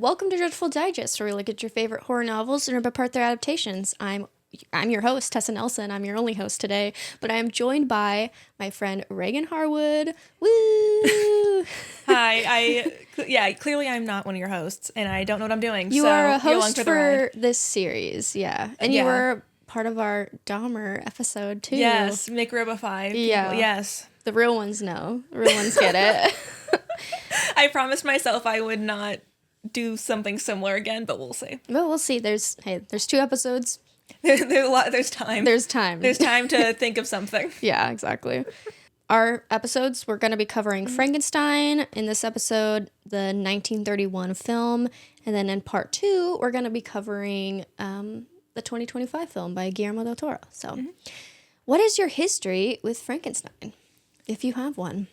Welcome to Dreadful Digest, where we look at your favorite horror novels and rip apart their adaptations. I'm your host, Tessa Nelson. I'm your only host today, but I am joined by my friend Reagan Harwood. Woo! Hi. Clearly I'm not one of your hosts, and I don't know what I'm doing. You so are a you're along host the ride. for this series, yeah. And you were part of our Dahmer episode, too. Yes, McRibify. Yeah. Yes. The real ones know. The real ones get it. I promised myself I would not do something similar again, but we'll see. Well, we'll see. There's 2 episodes. There's time. There's time. There's time to think of something. Yeah, exactly. Our episodes, we're going to be covering Frankenstein. In this episode, the 1931 film. And then in part 2, we're going to be covering the 2025 film by Guillermo del Toro. So, What is your history with Frankenstein, if you have one?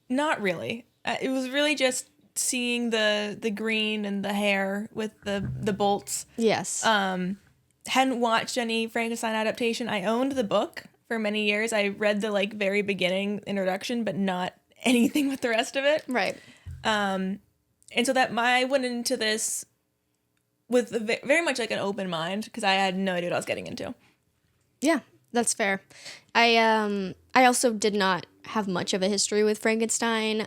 Not really. It was really just seeing the green and the hair with the bolts. Yes. Hadn't watched any Frankenstein adaptation. I owned the book for many years. I read the very beginning introduction, but not anything with the rest of it. Right. And so that I went into this with very much like an open mind because I had no idea what I was getting into. Yeah, that's fair. I also did not have much of a history with Frankenstein.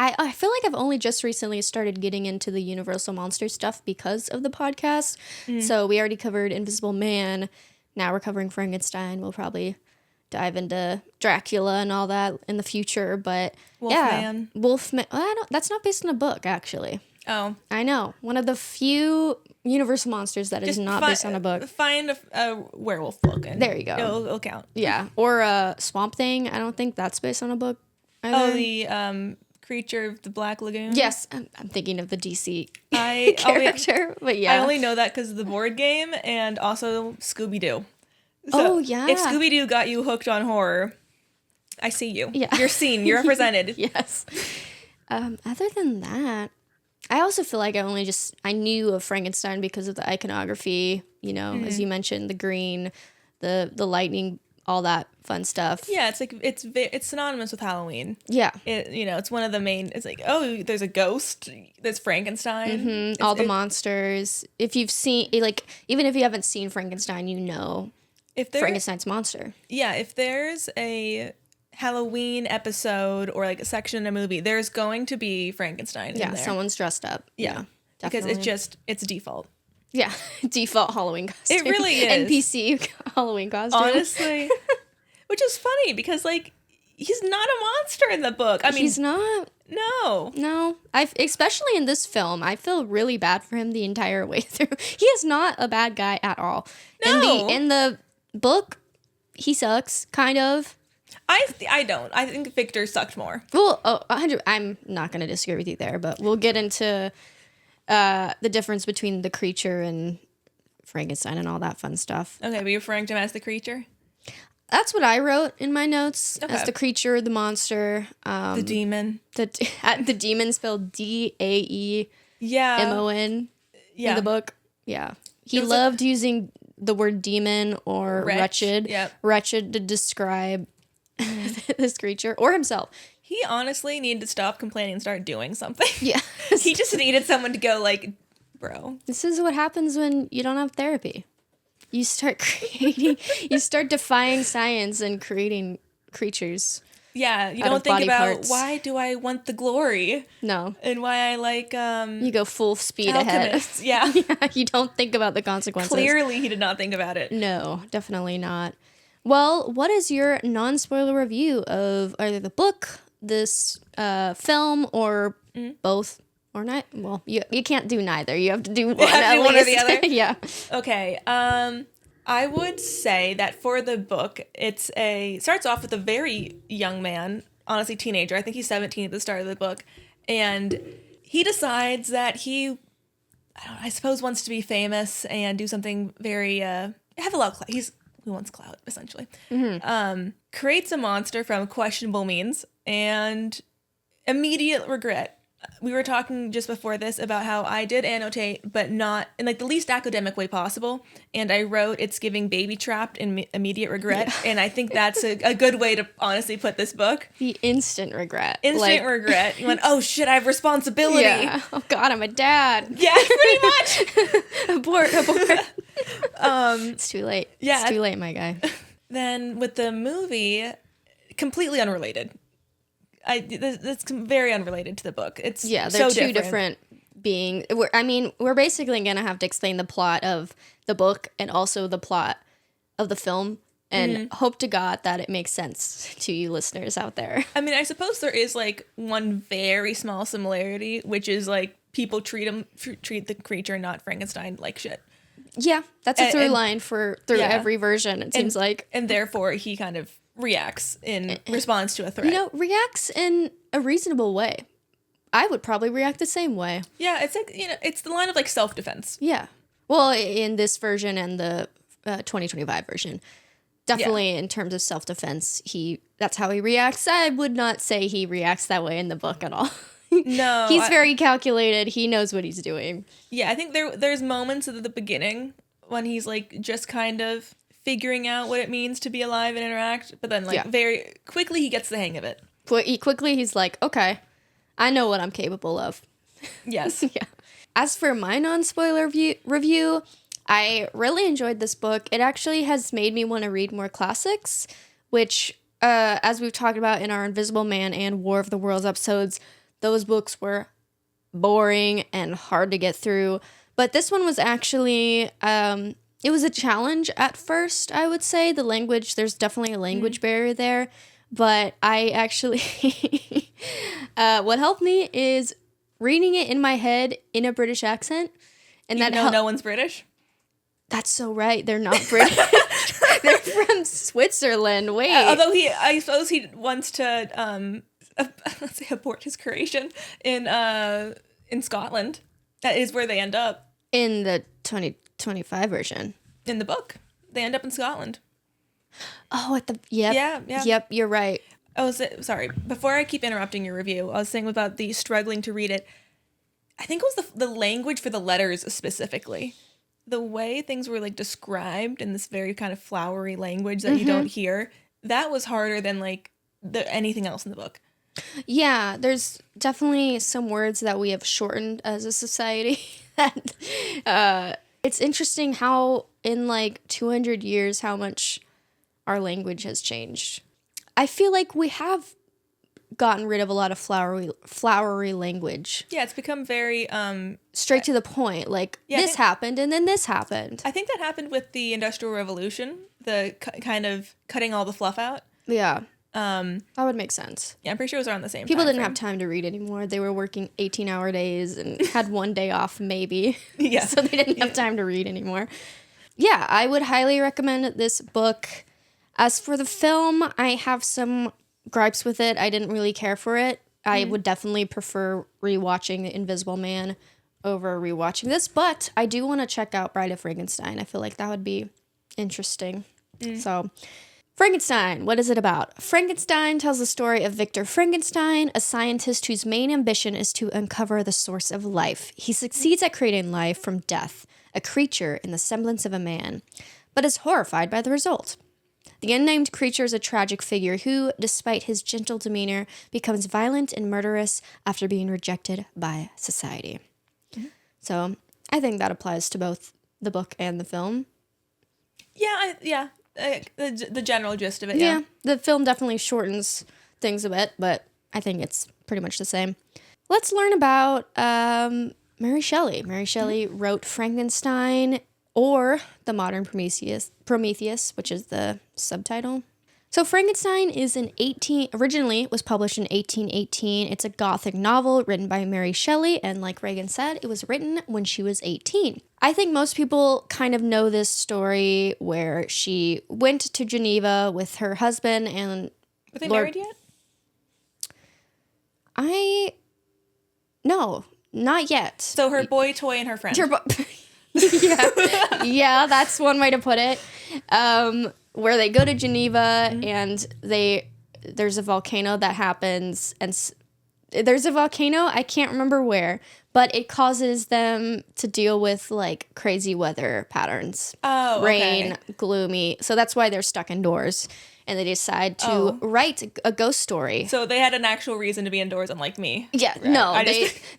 I feel like I've only just recently started getting into the Universal Monster stuff because of the podcast. So we already covered Invisible Man. Now we're covering Frankenstein. We'll probably dive into Dracula and all that in the future. But Wolfman. That's not based on a book, actually. Oh. I know. One of the few Universal Monsters that is not based on a book. Find a werewolf book. And there you go. It'll count. Yeah. Or Swamp Thing. I don't think that's based on a book either. Oh, the Creature of the Black Lagoon? Yes. I'm thinking of the DC character. But yeah. I only know that because of the board game and also Scooby-Doo. So yeah. If Scooby-Doo got you hooked on horror, I see you. Yeah. You're seen. You're represented. Yes. Other than that, I also feel like I knew of Frankenstein because of the iconography, as you mentioned, the green, the lightning, all that fun stuff. Yeah, it's synonymous with Halloween. Yeah. It's one of the main, it's like, oh, there's a ghost, there's Frankenstein. All the monsters. If you've seen, even if you haven't seen Frankenstein, Frankenstein's monster. Yeah, if there's a Halloween episode or a section in a movie, there's going to be Frankenstein in there. Someone's dressed up. Yeah, definitely. Because it's default. Yeah, default Halloween costume. It really is. NPC Halloween costume. Honestly. Which is funny because, he's not a monster in the book. I mean, he's not. No. Especially in this film, I feel really bad for him the entire way through. He is not a bad guy at all. No. In the book, he sucks, kind of. I don't. I think Victor sucked more. Well, 100. I'm not going to disagree with you there, but we'll get into the difference between the creature and Frankenstein and all that fun stuff. Okay, but you're referring to him as the creature? That's what I wrote in my notes as the creature, the monster. The demon. The demon spelled Daemon in the book. Yeah. He loved using the word demon or wretched. Yep. Wretched to describe this creature or himself. He honestly needed to stop complaining and start doing something. Yeah. He just needed someone to go bro. This is what happens when you don't have therapy. You start defying science and creating creatures. Yeah, you don't think about parts. Why do I want the glory? No. And why I you go full speed alchemists. Ahead. Yeah. You don't think about the consequences. Clearly he did not think about it. No, definitely not. Well, what is your non-spoiler review of either the book, this film, or both? Or not? Well, you can't do neither. You have to do one at least. One or the other? Yeah. Okay. I would say that for the book, it starts off with a very young man, honestly teenager. I think he's 17 at the start of the book. And he decides that he, I suppose, wants to be famous and do something very, have a lot of clout. He wants clout, essentially. Creates a monster from questionable means and immediate regret we were talking just before this about how I did annotate, but not in like the least academic way possible. And I wrote, "It's giving baby trapped in immediate regret." Yeah. And I think that's a good way to honestly put this book. The instant regret. Instant regret. You went, "Oh shit, I have responsibility." Yeah. Oh God, I'm a dad. Yeah, pretty much. Abort. It's too late. Yeah. It's too late, my guy. Then with the movie, completely unrelated. That's very unrelated to the book. It's they're so two different being. We're basically gonna have to explain the plot of the book and also the plot of the film, and hope to God that it makes sense to you listeners out there. I mean, I suppose there is like one very small similarity, which is like people treat the creature, not Frankenstein, like shit. Yeah, that's a through line through every version. It seems like, and therefore he kind of reacts in response to a threat. Reacts in a reasonable way. I would probably react the same way. Yeah, it's like, it's the line of like self-defense. Yeah. Well, in this version and the 2025 version, definitely in terms of self-defense, that's how he reacts. I would not say he reacts that way in the book at all. No. He's very calculated. He knows what he's doing. Yeah, I think there's moments at the beginning when he's like just kind of figuring out what it means to be alive and interact, but then very quickly he gets the hang of it. He's like, okay, I know what I'm capable of. Yes. Yeah. As for my non-spoiler review, I really enjoyed this book. It actually has made me want to read more classics, which, as we've talked about in our Invisible Man and War of the Worlds episodes, those books were boring and hard to get through. But this one was actually... it was a challenge at first, I would say. The language, there's definitely a language barrier there. But I actually, what helped me is reading it in my head in a British accent. And no one's British? That's so right. They're not British. They're from Switzerland. Wait. Although I suppose he wants to, let's say, abort his creation in Scotland. That is where they end up. In the 2025 version. In the book. They end up in Scotland. Oh, yep. Yeah. Yep, you're right. Sorry. Before I keep interrupting your review, I was saying about the struggling to read it. I think it was the language for the letters specifically. The way things were like described in this very kind of flowery language that you don't hear, that was harder than like anything else in the book. Yeah, there's definitely some words that we have shortened as a society. It's interesting how in like 200 years how much our language has changed. I feel like we have gotten rid of a lot of flowery language. Yeah, it's become very straight to the point. Like this happened and then this happened. I think that happened with the Industrial Revolution, the kind of cutting all the fluff out. Yeah. That would make sense. Yeah, I'm pretty sure it was around the same time. People didn't have time to read anymore. They were working 18-hour days and had one day off maybe. Yeah. So they didn't have time to read anymore. Yeah, I would highly recommend this book. As for the film, I have some gripes with it. I didn't really care for it. I would definitely prefer rewatching The Invisible Man over rewatching this, but I do want to check out Bride of Frankenstein. I feel like that would be interesting. So, Frankenstein, what is it about? Frankenstein tells the story of Victor Frankenstein, a scientist whose main ambition is to uncover the source of life. He succeeds at creating life from death, a creature in the semblance of a man, but is horrified by the result. The unnamed creature is a tragic figure who, despite his gentle demeanor, becomes violent and murderous after being rejected by society. So, I think that applies to both the book and the film. Yeah, the general gist of it, Yeah, the film definitely shortens things a bit, but I think it's pretty much the same. Let's learn about Mary Shelley. Mary Shelley wrote Frankenstein, or The Modern Prometheus, which is the subtitle. So Frankenstein is originally was published in 1818. It's a Gothic novel written by Mary Shelley, and like Reagan said, it was written when she was 18. I think most people kind of know this story where she went to Geneva with her husband and... Were they married yet? No, not yet. So her boy toy and her friend. Yeah, that's one way to put it. Where they go to Geneva and there's a volcano that happens, and there's a volcano. I can't remember where, but it causes them to deal with like crazy weather patterns. Oh, rain, okay. gloomy. So that's why they're stuck indoors, and they decide to write a ghost story. So they had an actual reason to be indoors, unlike me. Yeah, Right. no,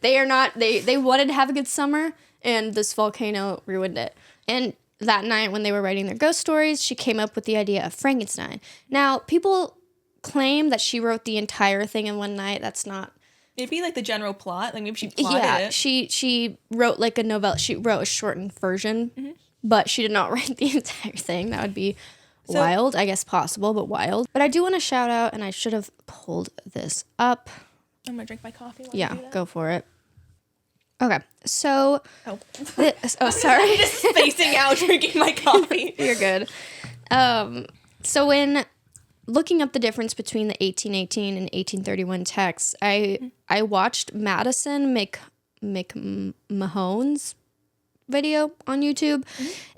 they are not. They wanted to have a good summer, and this volcano ruined it. And that night, when they were writing their ghost stories, she came up with the idea of Frankenstein. Now, people claim that she wrote the entire thing in one night. That's not. Maybe like the general plot. Like maybe she plotted it. She wrote like a novella. She wrote a shortened version, but she did not write the entire thing. That would be wild. I guess possible, but wild. But I do want to shout out, and I should have pulled this up. I'm gonna drink my coffee. While Yeah, you do that. go for it. Okay, so... Oh. Sorry. I'm just spacing out drinking my coffee. You're good. So when looking up the difference between the 1818 and 1831 texts, I watched Madison McMahon's video on YouTube,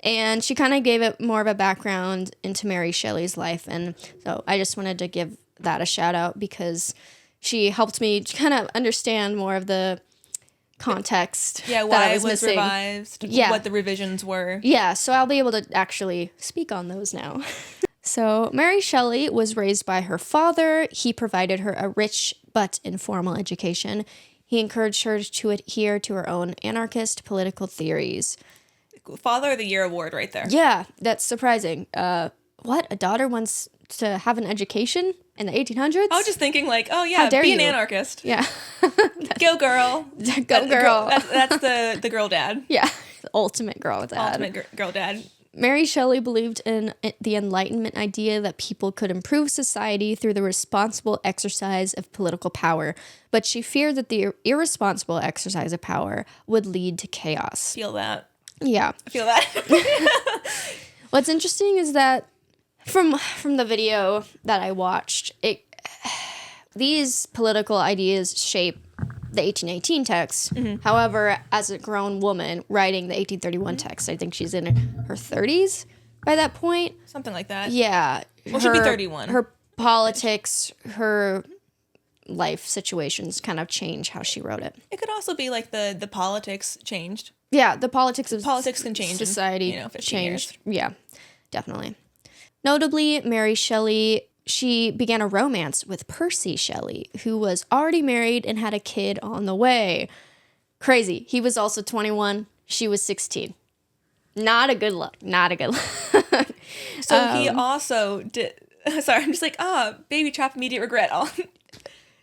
and she kind of gave it more of a background into Mary Shelley's life, and so I just wanted to give that a shout out because she helped me kind of understand more of the context. Yeah, that why I it was missing. revised. Yeah. What the revisions were. Yeah, so I'll be able to actually speak on those now. So Mary Shelley was raised by her father. He provided her a rich but informal education. He encouraged her to adhere to her own anarchist political theories. Father of the Year award right there. Yeah, that's surprising. What? A daughter wants to have an education in the 1800s? I was just thinking like, oh How yeah, dare be an you. anarchist. Yeah. Go girl. Go girl. That's the girl dad. Yeah, the ultimate girl dad. Ultimate girl dad. Mary Shelley believed in the Enlightenment idea that people could improve society through the responsible exercise of political power, but she feared that the irresponsible exercise of power would lead to chaos. Feel that. Yeah. I feel that. What's interesting is that from the video that I watched, these political ideas shape the 1818 text. However, as a grown woman writing the 1831 text, I think she's in her 30s by that point. Something like that. Yeah. Well, she'll be 31. Her politics, her life situations kind of change how she wrote it. It could also be like the politics changed. Yeah, the politics of Politics can change in, society 15 changed. Yeah, definitely. Notably, Mary Shelley, she began a romance with Percy Shelley, who was already married and had a kid on the way. Crazy. He was also 21. She was 16. Not a good look. Not a good look. So he also did. Sorry, I'm just like, baby trap, immediate regret.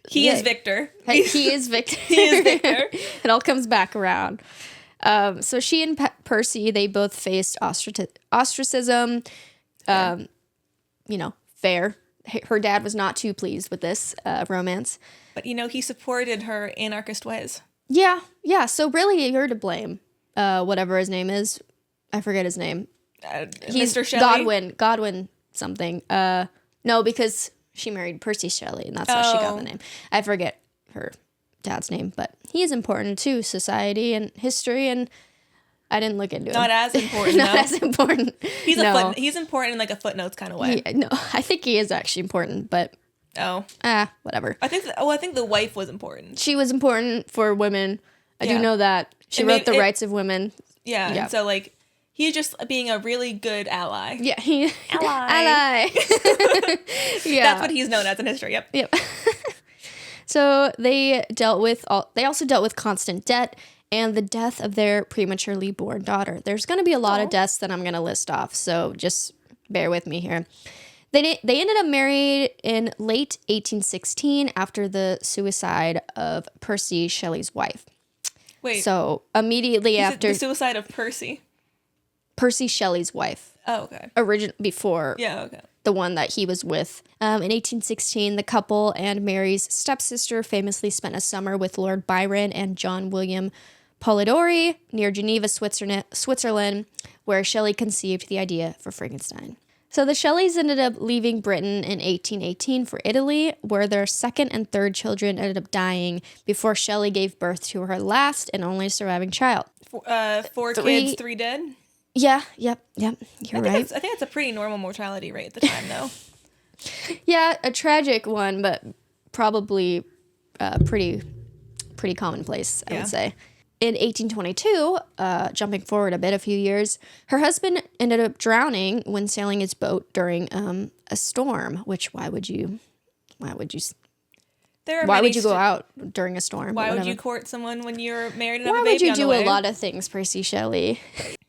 He is Victor. He is Victor. He is Victor. It all comes back around. So she and Percy, they both faced ostracism. Fair. Her dad was not too pleased with this romance. But, he supported her anarchist ways. Yeah. So really, you're to blame. Whatever his name is. I forget his name. He's Mr. Shelley? Godwin something. No, because she married Percy Shelley, and that's how she got the name. I forget her dad's name, but he is important to society and history, and I didn't look into it. Not as important, Not as important. He's he's important in like a footnotes kind of way. No, I think he is actually important, but whatever. I think the wife was important. She was important for women. I do know that. She wrote the rights of women. Yeah. And so like he's just being a really good ally. Yeah, ally. Yeah. That's what he's known as in history. Yep. So they also dealt with constant debt and the death of their prematurely born daughter. There's going to be a lot of deaths that I'm going to list off, so just bear with me here. They ended up married in late 1816 after the suicide of Percy Shelley's wife. Wait. So immediately after the suicide of Percy Shelley's wife. Oh, okay. Before. Yeah, okay. The one that he was with. In 1816, the couple and Mary's stepsister famously spent a summer with Lord Byron and John William Polidori near Geneva, Switzerland, where Shelley conceived the idea for Frankenstein. So the Shelleys ended up leaving Britain in 1818 for Italy, where their second and third children ended up dying before Shelley gave birth to her last and only surviving child. 4 kids, 3 dead? Yeah, yep, you're right. I think that's a pretty normal mortality rate at the time, though. Yeah, a tragic one, but probably pretty commonplace, I would say. In 1822, jumping forward a few years, her husband ended up drowning when sailing his boat during a storm. Which why would you go out during a storm? Why would you court someone when you're married and have why a baby would you on the do way? a lot of things, Percy Shelley?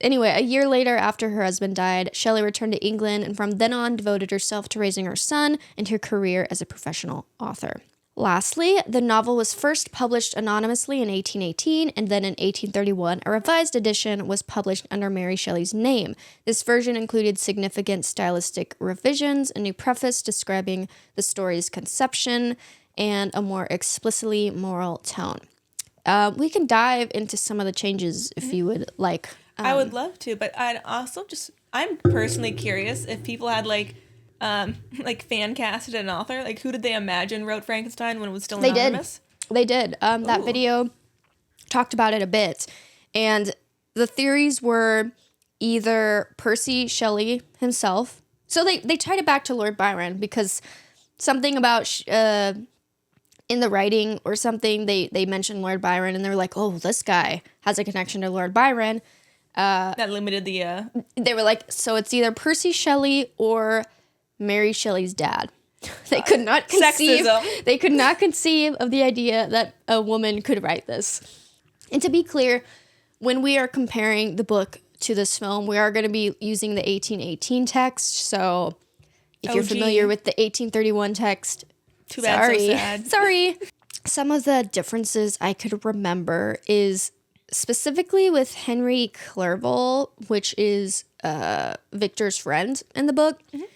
Anyway, a year later, after her husband died, Shelley returned to England and from then on devoted herself to raising her son and her career as a professional author. Lastly, the novel was first published anonymously in 1818, and then in 1831, a revised edition was published under Mary Shelley's name. This version included significant stylistic revisions, a new preface describing the story's conception, and a more explicitly moral tone. We can dive into some of the changes if you would like. I would love to, but I'm personally curious if people had fan casted an author. Like, who did they imagine wrote Frankenstein when it was still anonymous? They did. That video talked about it a bit. And the theories were either Percy Shelley himself. So they tied it back to Lord Byron because something about in the writing or something, they mentioned Lord Byron and they were like, oh, this guy has a connection to Lord Byron. That limited the... They were like, so it's either Percy Shelley or Mary Shelley's dad. They could not conceive. Sexism. They could not conceive of the idea that a woman could write this. And to be clear, when we are comparing the book to this film, we are going to be using the 1818 text. So if you're familiar with the 1831 text, too bad. So sad. Sorry. Some of the differences I could remember is specifically with Henry Clerval, which is Victor's friend in the book. Mm-hmm.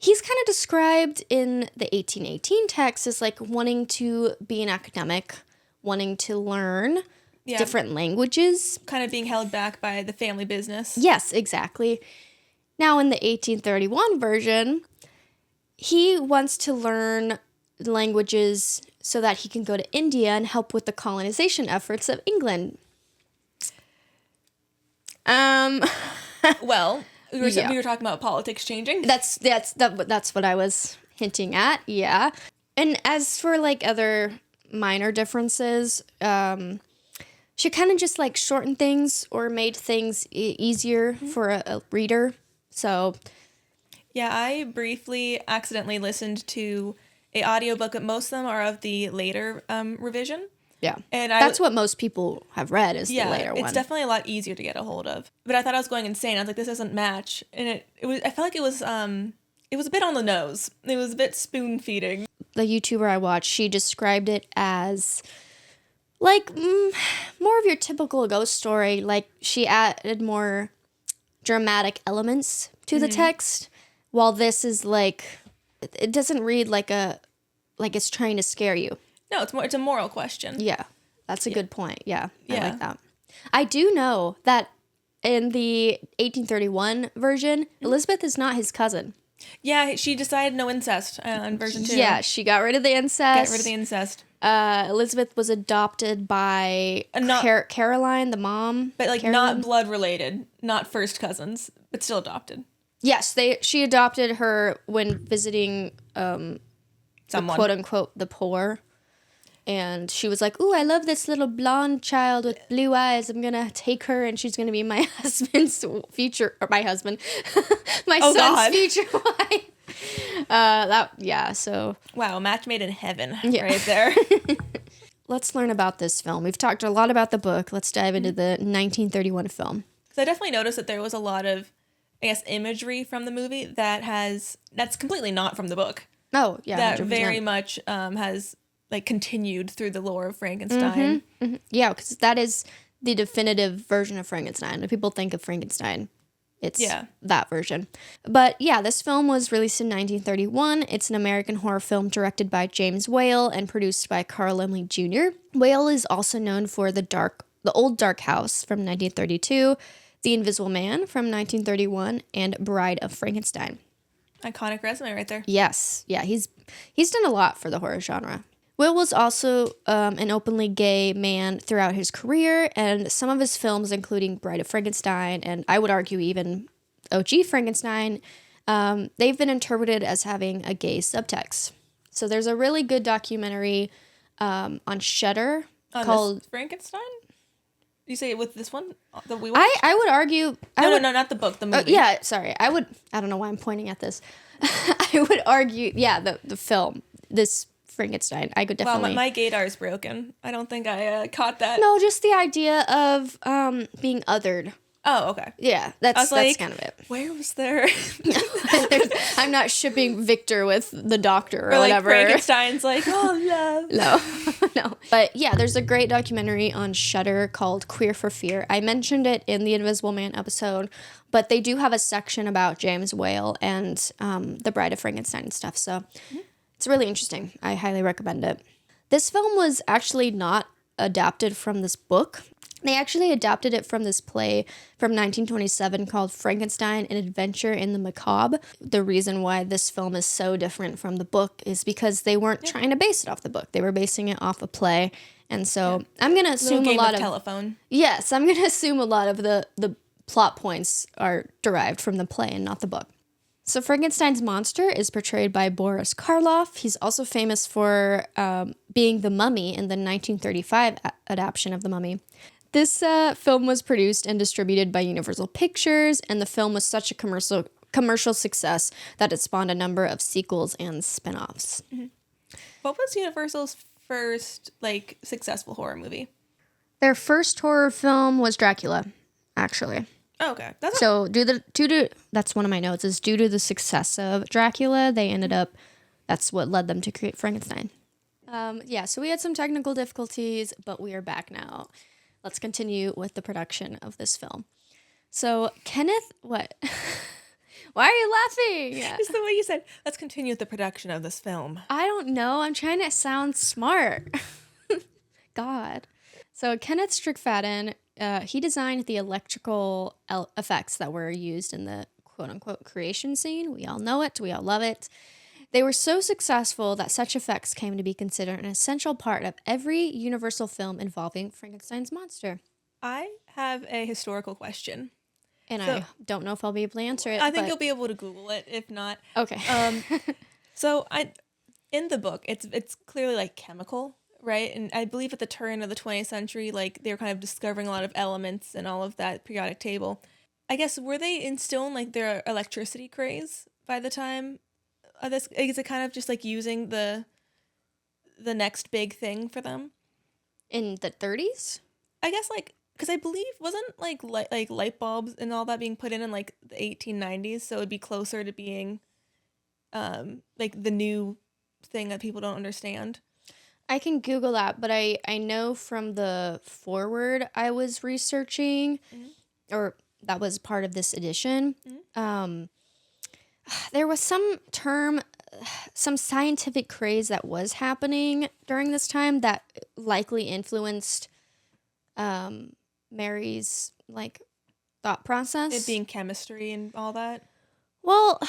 He's kind of described in the 1818 text as like wanting to be an academic, wanting to learn different languages. Kind of being held back by the family business. Yes, exactly. Now in the 1831 version, he wants to learn languages so that he can go to India and help with the colonization efforts of England. Well... We were talking about politics changing. That's what I was hinting at. Yeah. And as for like other minor differences, she kind of just like shortened things or made things easier for a reader. So yeah, I briefly accidentally listened to a audiobook, but most of them are of the later revision. Yeah, and that's what most people have read is the later one. It's definitely a lot easier to get a hold of. But I thought I was going insane. I was like, this doesn't match, and it was. I felt like it was a bit on the nose. It was a bit spoon feeding. The YouTuber I watched, she described it as like more of your typical ghost story. Like she added more dramatic elements to the text, while this is like it doesn't read like it's trying to scare you. No, it's a moral question. Yeah, that's a good point. Yeah, I like that. I do know that in the 1831 version, Elizabeth is not his cousin. Yeah, she decided no incest on version 2. Yeah, she got rid of the incest. Elizabeth was adopted by Caroline, the mom. But like Caroline. Not blood related, not first cousins, but still adopted. Yes, she adopted her when visiting quote unquote the poor. And she was like, ooh, I love this little blonde child with blue eyes. I'm going to take her and she's going to be my husband's future, or my husband, my son's future wife. So. Wow, match made in heaven right there. Let's learn about this film. We've talked a lot about the book. Let's dive into the 1931 film. So I definitely noticed that there was a lot of, I guess, imagery from the movie that's completely not from the book. Oh, yeah. That 100%. very much has like continued through the lore of Frankenstein. Mm-hmm, mm-hmm. Yeah, because that is the definitive version of Frankenstein. When people think of Frankenstein, it's that version. But yeah, this film was released in 1931. It's an American horror film directed by James Whale and produced by Carl Laemmle Jr. Whale is also known for The Old Dark House from 1932, The Invisible Man from 1931, and Bride of Frankenstein. Iconic resume right there. Yes. Yeah, he's done a lot for the horror genre. Will was also an openly gay man throughout his career, and some of his films, including Bride of Frankenstein, and I would argue even OG Frankenstein, they've been interpreted as having a gay subtext. So there's a really good documentary on Shudder On called this Frankenstein? You say it with this one that we watched? I would argue No, not the book, the movie. yeah, sorry. I don't know why I'm pointing at this. I would argue, yeah, the film, this Frankenstein. I could definitely. Wow, my gaydar is broken. I don't think I caught that. No, just the idea of being othered. Oh, okay. Yeah, that's kind of it. Where was there? I'm not shipping Victor with the doctor or like whatever. Frankenstein's like, oh, love. No. But yeah, there's a great documentary on Shudder called Queer for Fear. I mentioned it in the Invisible Man episode, but they do have a section about James Whale and the Bride of Frankenstein and stuff. So it's really interesting. I highly recommend it. This film was actually not adapted from this book. They actually adapted it from this play from 1927 called Frankenstein, An Adventure in the Macabre. The reason why this film is so different from the book is because they weren't trying to base it off the book. They were basing it off a play. And so I'm going to assume a lot of telephone. Yes, I'm going to assume a lot of the plot points are derived from the play and not the book. So Frankenstein's monster is portrayed by Boris Karloff. He's also famous for being the mummy in the 1935 adaptation of The Mummy. This film was produced and distributed by Universal Pictures, and the film was such a commercial success that it spawned a number of sequels and spin-offs. Mm-hmm. What was Universal's first successful horror movie? Their first horror film was Dracula, actually. Oh, okay. That's one of my notes, is due to the success of Dracula, they ended up, that's what led them to create Frankenstein. So we had some technical difficulties, but we are back now. Let's continue with the production of this film. So Kenneth, what? Why are you laughing? It's the way you said, let's continue with the production of this film. I don't know. I'm trying to sound smart. God. So Kenneth Strickfaden, he designed the electrical effects that were used in the quote-unquote creation scene. We all know it. We all love it. They were so successful that such effects came to be considered an essential part of every Universal film involving Frankenstein's monster. I have a historical question. And I don't know if I'll be able to answer it. I think you'll be able to Google it, if not. Okay. In the book, it's clearly chemical, right? And I believe at the turn of the 20th century, they were kind of discovering a lot of elements and all of that periodic table. I guess, were they instilling their electricity craze by the time? Is it kind of just using the next big thing for them in the 30s? I guess because I believe wasn't light bulbs and all that being put in the 1890s, so it'd be closer to being the new thing that people don't understand. I can Google that, but I know from the foreword I was researching, or that was part of this edition. There was some scientific craze that was happening during this time that likely influenced Mary's thought process. It being chemistry and all that? Well,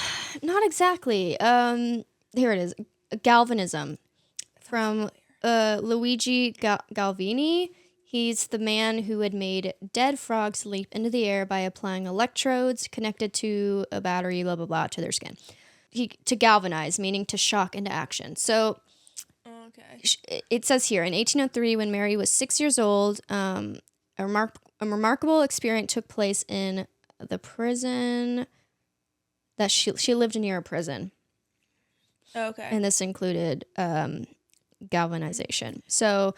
not exactly. Here it is. Galvanism from Luigi Galvini. He's the man who had made dead frogs leap into the air by applying electrodes connected to a battery, blah, blah, blah, to their skin. To galvanize, meaning to shock into action. So it says here, in 1803, when Mary was 6 years old, a remarkable experiment took place in the prison that she lived near a prison. Okay. And this included galvanization. So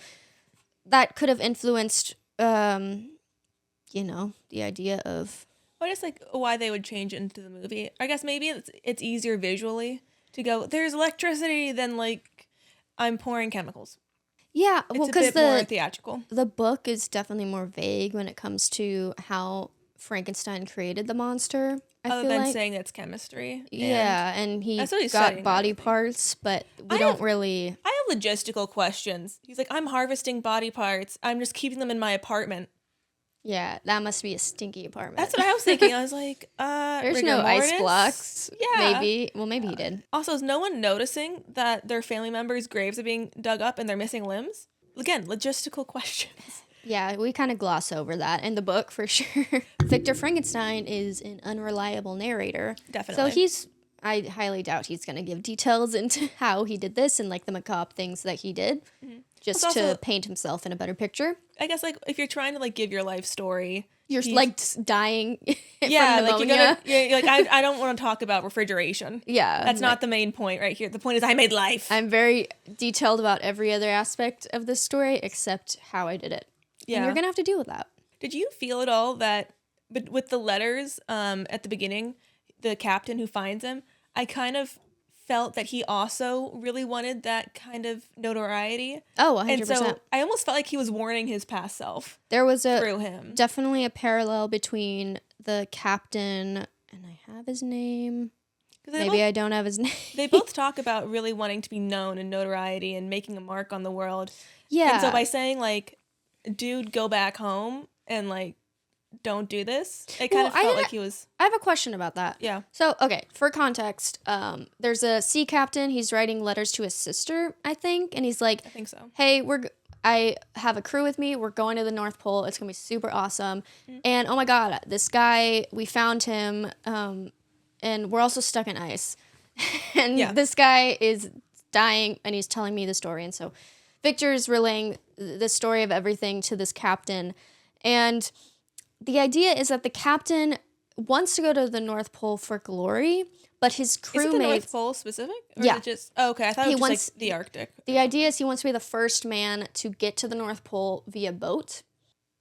that could have influenced, the idea of... Well, just why they would change it into the movie. I guess maybe it's easier visually to go, there's electricity, than I'm pouring chemicals. Yeah, well, because it's a bit more theatrical. The book is definitely more vague when it comes to how Frankenstein created the monster. Other than saying it's chemistry. Yeah, and he got studying, body parts, but I have logistical questions. He's like, I'm harvesting body parts. I'm just keeping them in my apartment. Yeah, that must be a stinky apartment. That's what I was thinking. I was like, there's no ice blocks. Yeah. Maybe he did. Also, is no one noticing that their family members' graves are being dug up and they're missing limbs? Again, logistical questions. Yeah, we kind of gloss over that in the book for sure. Victor Frankenstein is an unreliable narrator. Definitely. So I highly doubt he's going to give details into how he did this and the macabre things that he did. Mm-hmm. just It's also- to paint himself in a better picture. I guess like if you're trying to like give your life story, You're like dying yeah, from like pneumonia. you're like I don't want to talk about refrigeration. Yeah, That's not the main point right here. The point is I made life. I'm very detailed about every other aspect of this story except how I did it. Yeah, And you're gonna have to deal with that. Did you feel at all that, but with the letters at the beginning, the captain who finds him, I kind of felt that he also really wanted that kind of notoriety. Oh, 100%. And so I almost felt like he was warning his past self There was through him. definitely a parallel between the captain, and I have his name. Maybe I don't have his name. They both talk about really wanting to be known and notoriety and making a mark on the world. Yeah. And so by saying like, dude, go back home and like, don't do this, it kind of felt like he was... I have a question about that. Yeah. So, okay, for context, there's a sea captain. He's writing letters to his sister, I think. And he's like, I think so. Hey, I have a crew with me. We're going to the North Pole. It's going to be super awesome. Mm-hmm. And oh my God, this guy, we found him. And we're also stuck in ice. And this guy is dying and he's telling me the story. And so Victor's relaying the story of everything to this captain. And the idea is that the captain wants to go to the North Pole for glory, but his crewmates... Is it the North Pole specific? Or yeah. Is it just, okay, I thought it was just like the Arctic. The idea is he wants to be the first man to get to the North Pole via boat.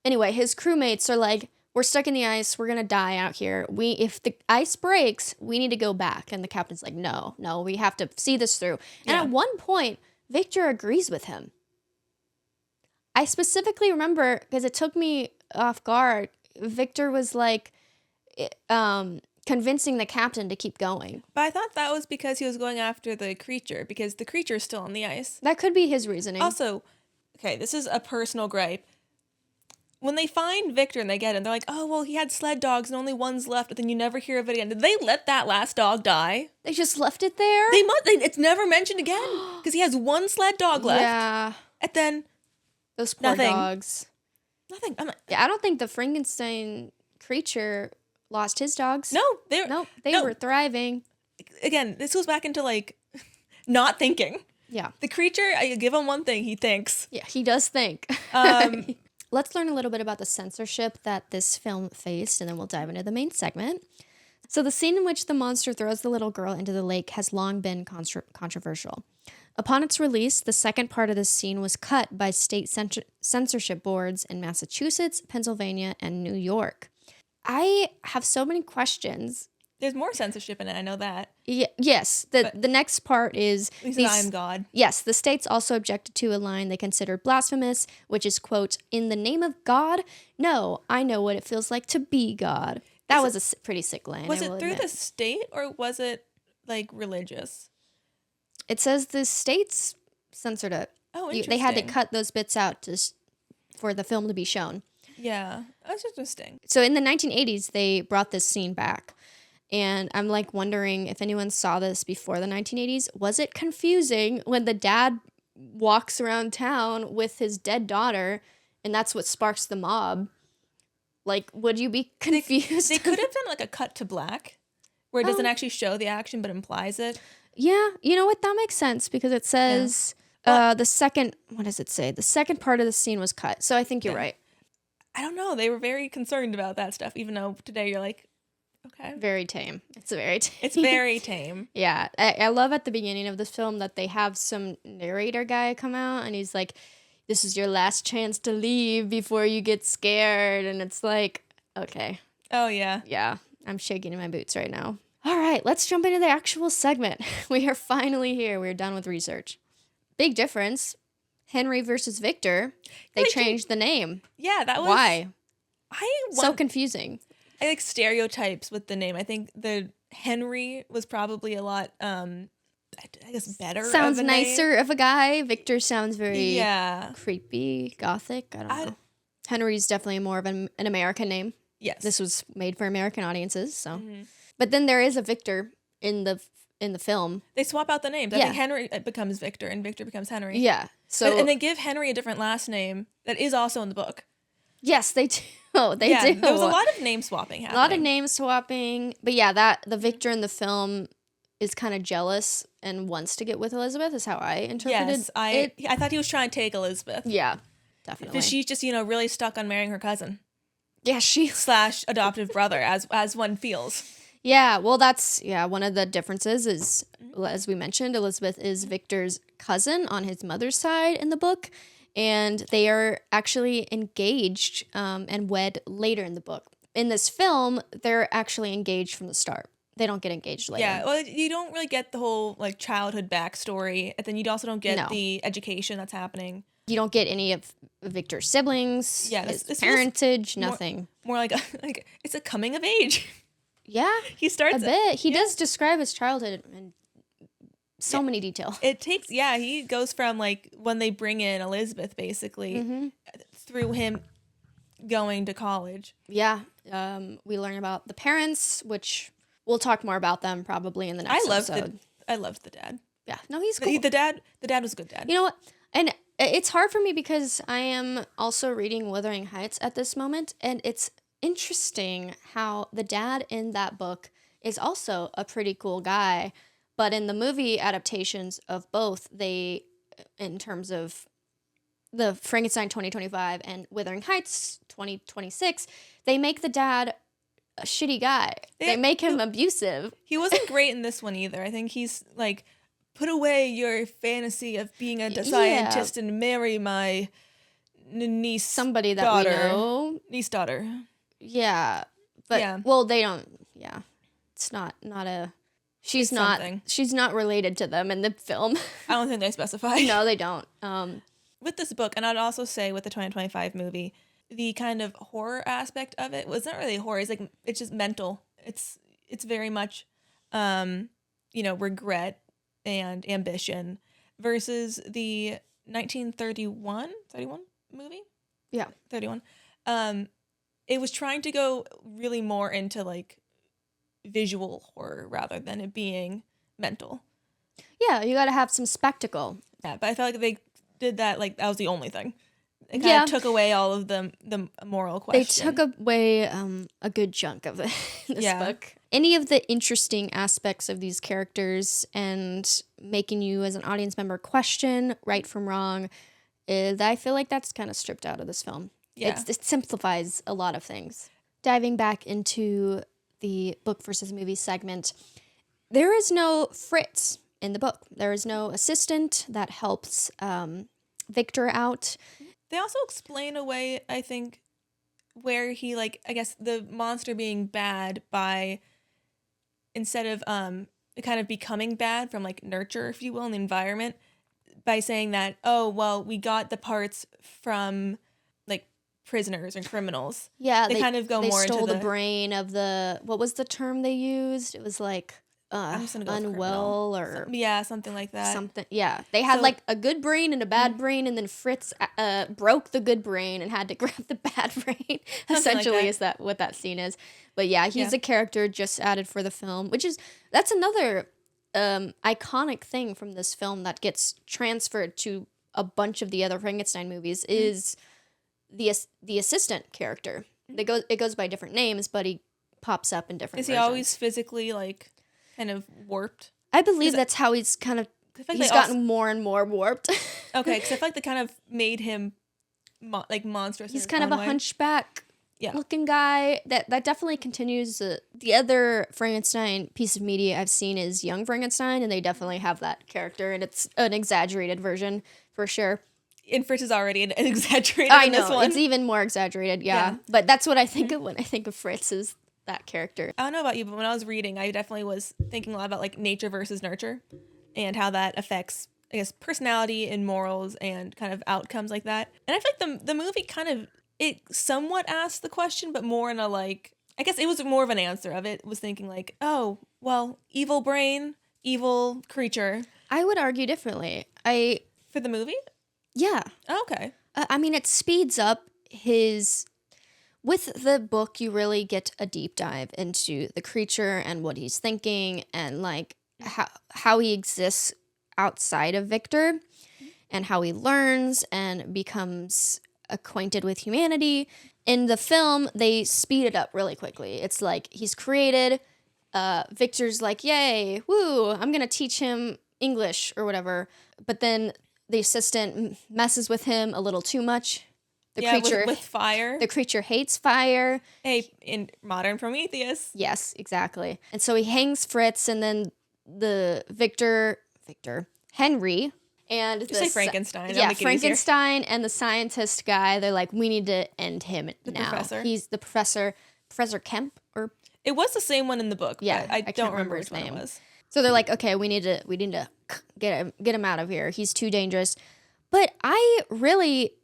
Anyway, his crewmates are like, we're stuck in the ice. We're going to die out here. If the ice breaks, we need to go back. And the captain's like, no, we have to see this through. And at one point, Victor agrees with him. I specifically remember, because it took me off guard, Victor was like convincing the captain to keep going. But I thought that was because he was going after the creature, because the creature is still on the ice. That could be his reasoning. Also, okay, this is a personal gripe. When they find Victor and they get him, they're like, oh, well, he had sled dogs and only one's left, but then you never hear of it again. Did they let that last dog die? They just left it there? It's never mentioned again, because he has one sled dog left. Yeah. And then... Those poor dogs. Nothing. I don't think the Frankenstein creature lost his dogs. No, they were thriving. Again, this goes back into like not thinking. Yeah. The creature, I give him one thing, he thinks. Yeah, he does think. Let's learn a little bit about the censorship that this film faced, and then we'll dive into the main segment. So the scene in which the monster throws the little girl into the lake has long been controversial. Upon its release, the second part of this scene was cut by state censorship boards in Massachusetts, Pennsylvania, and New York. I have so many questions. There's more censorship in it, I know that. Yes, the next part is... He said, I am God. Yes, the states also objected to a line they considered blasphemous, which is, quote, in the name of God? No, I know what it feels like to be God. That was a pretty sick line. Was it through the state, or was it, like, religious? It says the states censored it. Oh, interesting. They had to cut those bits out for the film to be shown. Yeah, that's interesting. So in the 1980s, they brought this scene back. And I'm like wondering if anyone saw this before the 1980s. Was it confusing when the dad walks around town with his dead daughter and that's what sparks the mob? Like, would you be confused? They could have done like a cut to black where it doesn't actually show the action but implies it. Yeah, you know what? That makes sense because it says the second, what does it say? The second part of the scene was cut. So I think you're right. I don't know. They were very concerned about that stuff, even though today you're like, okay. Very tame. It's very tame. It's very tame. Yeah. I love at the beginning of this film that they have some narrator guy come out and he's like, this is your last chance to leave before you get scared. And it's like, okay. Oh, yeah. Yeah. I'm shaking in my boots right now. All right, let's jump into the actual segment. We are finally here. We're done with research. Big difference. Henry versus Victor. They changed the name. Yeah, that was... Why? So confusing. I like stereotypes with the name. I think the Henry was probably a lot, I guess, better. Sounds of a nicer name. of a guy. Victor sounds very creepy, gothic. I don't know. Henry's definitely more of an American name. Yes. This was made for American audiences, so... Mm-hmm. But then there is a Victor in the film. They swap out the names. I think Henry becomes Victor and Victor becomes Henry. Yeah. So and they give Henry a different last name that is also in the book. Yes, they do. They do. There was a lot of name swapping happening. A lot of name swapping. But yeah, the Victor in the film is kind of jealous and wants to get with Elizabeth, is how I interpreted Yes, it. I thought he was trying to take Elizabeth. Yeah, definitely. Because she's just, really stuck on marrying her cousin. Yeah, / adoptive brother, as one feels. Yeah, well, that's one of the differences is, as we mentioned, Elizabeth is Victor's cousin on his mother's side in the book, and they are actually engaged and wed later in the book. In this film, they're actually engaged from the start. They don't get engaged later. Yeah, well, you don't really get the whole like childhood backstory, and then you also don't get the education that's happening. You don't get any of Victor's siblings, his parentage, nothing. More like it's a coming of age. Yeah, he starts a bit. He does describe his childhood in so many details. It takes he goes from like when they bring in Elizabeth basically through him going to college. Yeah, we learn about the parents, which we'll talk more about them probably in the next episode. I loved the dad. Yeah, no, he's cool. The dad was a good dad. You know what? And it's hard for me because I am also reading Wuthering Heights at this moment, and it's interesting how the dad in that book is also a pretty cool guy, but in the movie adaptations of both, they, in terms of the Frankenstein 2025 and Wuthering Heights 2026, they make the dad a shitty guy. They make him abusive. He wasn't great in this one either. I think he's like, put away your fantasy of being a scientist and marry my niece. Somebody that daughter. We know. Niece daughter. Yeah. But, well, they don't, It's not a... She's not related to them in the film. I don't think they specify. No, they don't. With this book, and I'd also say with the 2025 movie, the kind of horror aspect of it was not really horror. It's just mental. It's very much, regret and ambition versus the 1931 movie. Yeah, 31. It was trying to go really more into like visual horror rather than it being mental. Yeah, you got to have some spectacle. Yeah, but I felt like they did that, like that was the only thing. It kind of took away all of the moral question. They took away a good chunk of this book. Any of the interesting aspects of these characters and making you as an audience member question right from wrong, I feel like that's kind of stripped out of this film. Yeah. It simplifies a lot of things. Diving back into the book versus movie segment, there is no Fritz in the book. There is no assistant that helps Victor out. They also explain away, I think, where he, like, I guess the monster being bad by, instead of kind of becoming bad from, like, nurture, if you will, in the environment, by saying that, oh, well, we got the parts from, like, prisoners and criminals. Yeah, they kind of go more into the... They stole the brain of the... What was the term they used? It was, like... I'm just gonna go unwell or something like that. They had like a good brain and a bad brain, and then Fritz broke the good brain and had to grab the bad brain. Essentially, like is that what that scene is? But yeah, he's a character just added for the film, that's another iconic thing from this film that gets transferred to a bunch of the other Frankenstein movies is the assistant character. It goes by different names, but he pops up in different. Is he always physically like? Kind of warped. I believe that's how he's kind of. He's gotten more and more warped. Okay, because I feel like they kind of made him monstrous. He's kind of a hunchback looking guy. That definitely continues. The other Frankenstein piece of media I've seen is Young Frankenstein, and they definitely have that character, and it's an exaggerated version for sure. And Fritz is already an exaggerated. I know, in this one. It's even more exaggerated. Yeah, but that's what I think of when I think of Fritz is that character. I don't know about you, but when I was reading, I definitely was thinking a lot about like nature versus nurture and how that affects, I guess, personality and morals and kind of outcomes like that. And I feel like the movie kind of, it somewhat asked the question, but more in a like, I guess it was more of an answer of it. It was thinking like, oh, well, evil brain, evil creature. I would argue differently. For the movie? Yeah. Oh, okay. I mean, it speeds up his... With the book, you really get a deep dive into the creature and what he's thinking and like how he exists outside of Victor and how he learns and becomes acquainted with humanity. In the film, they speed it up really quickly. It's like he's created, Victor's like, yay, woo, I'm going to teach him English or whatever. But then the assistant messes with him a little too much. The creature with fire. The creature hates fire. Hey, in modern Prometheus. Yes, exactly. And so he hangs Fritz, and then the Henry, and Just say Frankenstein. Yeah, Frankenstein and the scientist guy. They're like, we need to end him now. Professor. He's the professor, Professor Kemp, or it was the same one in the book. Yeah, but I don't remember his name. It was. So they're like, okay, we need to get him out of here. He's too dangerous. But I really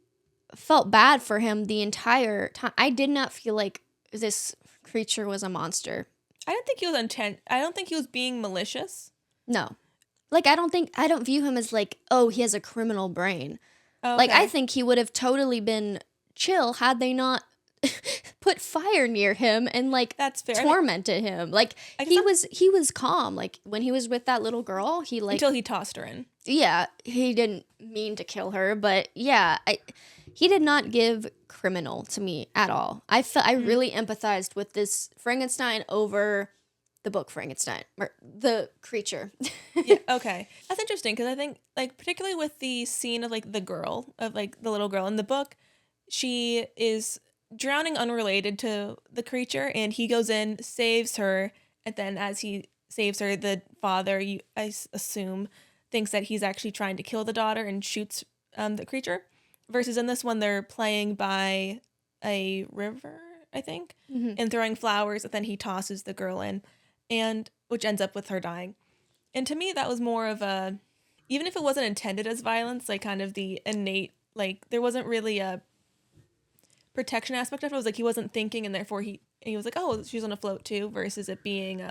felt bad for him the entire time. I did not feel like this creature was a monster. I don't think he was I don't think he was being malicious. No. Like, I don't view him as like, oh, he has a criminal brain. Oh, okay. Like, I think he would have totally been chill had they not put fire near him and like that's fair. tormented him. Like, he was calm. Like, when he was with that little girl, he like until he tossed her in. Yeah, he didn't mean to kill her, but yeah, he did not give criminal to me at all. I really empathized with this Frankenstein over the book Frankenstein, or the creature. Yeah, okay. That's interesting, because I think, like, particularly with the scene of, like, the little girl in the book, she is drowning unrelated to the creature, and he goes in, saves her, and then as he saves her, the father, I assume, thinks that he's actually trying to kill the daughter and shoots the creature. Versus in this one, they're playing by a river, I think, and throwing flowers, and then he tosses the girl in, and which ends up with her dying. And to me, that was more of a, even if it wasn't intended as violence, like kind of the innate, like there wasn't really a protection aspect of it. It was like he wasn't thinking, and therefore he was like, oh, she's on a float too, versus it being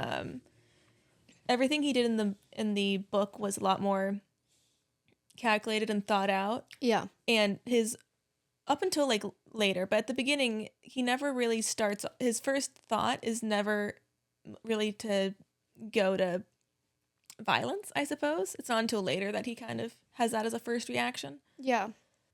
everything he did in the book was a lot more calculated and thought out. Yeah. And his, up until like later, but at the beginning, he never really starts, his first thought is never really to go to violence, I suppose. It's not until later that he kind of has that as a first reaction. Yeah.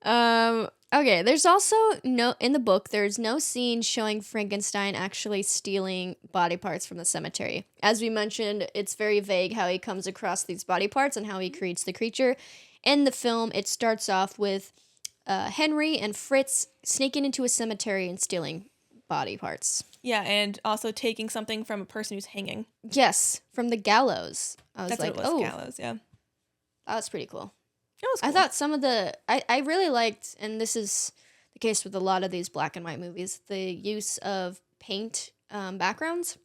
Okay, there's also in the book, there's no scene showing Frankenstein actually stealing body parts from the cemetery. As we mentioned, it's very vague how he comes across these body parts and how he creates the creature. In the film, it starts off with Henry and Fritz sneaking into a cemetery and stealing body parts. Yeah, and also taking something from a person who's hanging. Yes, from the gallows. I was That's like, what it was, gallows, yeah. That was pretty cool. It was cool. I thought some of I really liked, and this is the case with a lot of these black and white movies, the use of paint backgrounds.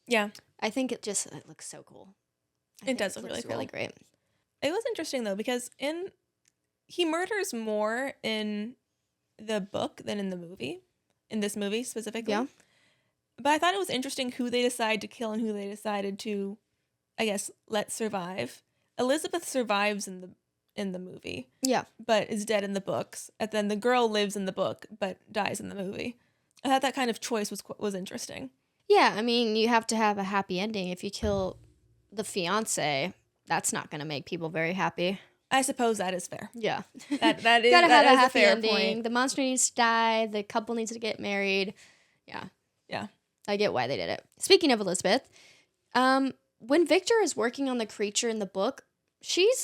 Yeah. I think it looks so cool. It does look really cool. Really great. It was interesting, though, because he murders more in the book than in the movie. In this movie, specifically. Yeah. But I thought it was interesting who they decided to kill and who they decided to, I guess, let survive. Elizabeth survives in the movie. Yeah. But is dead in the books. And then the girl lives in the book, but dies in the movie. I thought that kind of choice was interesting. Yeah, I mean, you have to have a happy ending. If you kill the fiance, that's not going to make people very happy. I suppose that is fair. Yeah. That is gotta have a happy fair ending. Point. The monster needs to die. The couple needs to get married. Yeah. Yeah. I get why they did it. Speaking of Elizabeth, when Victor is working on the creature in the book, she's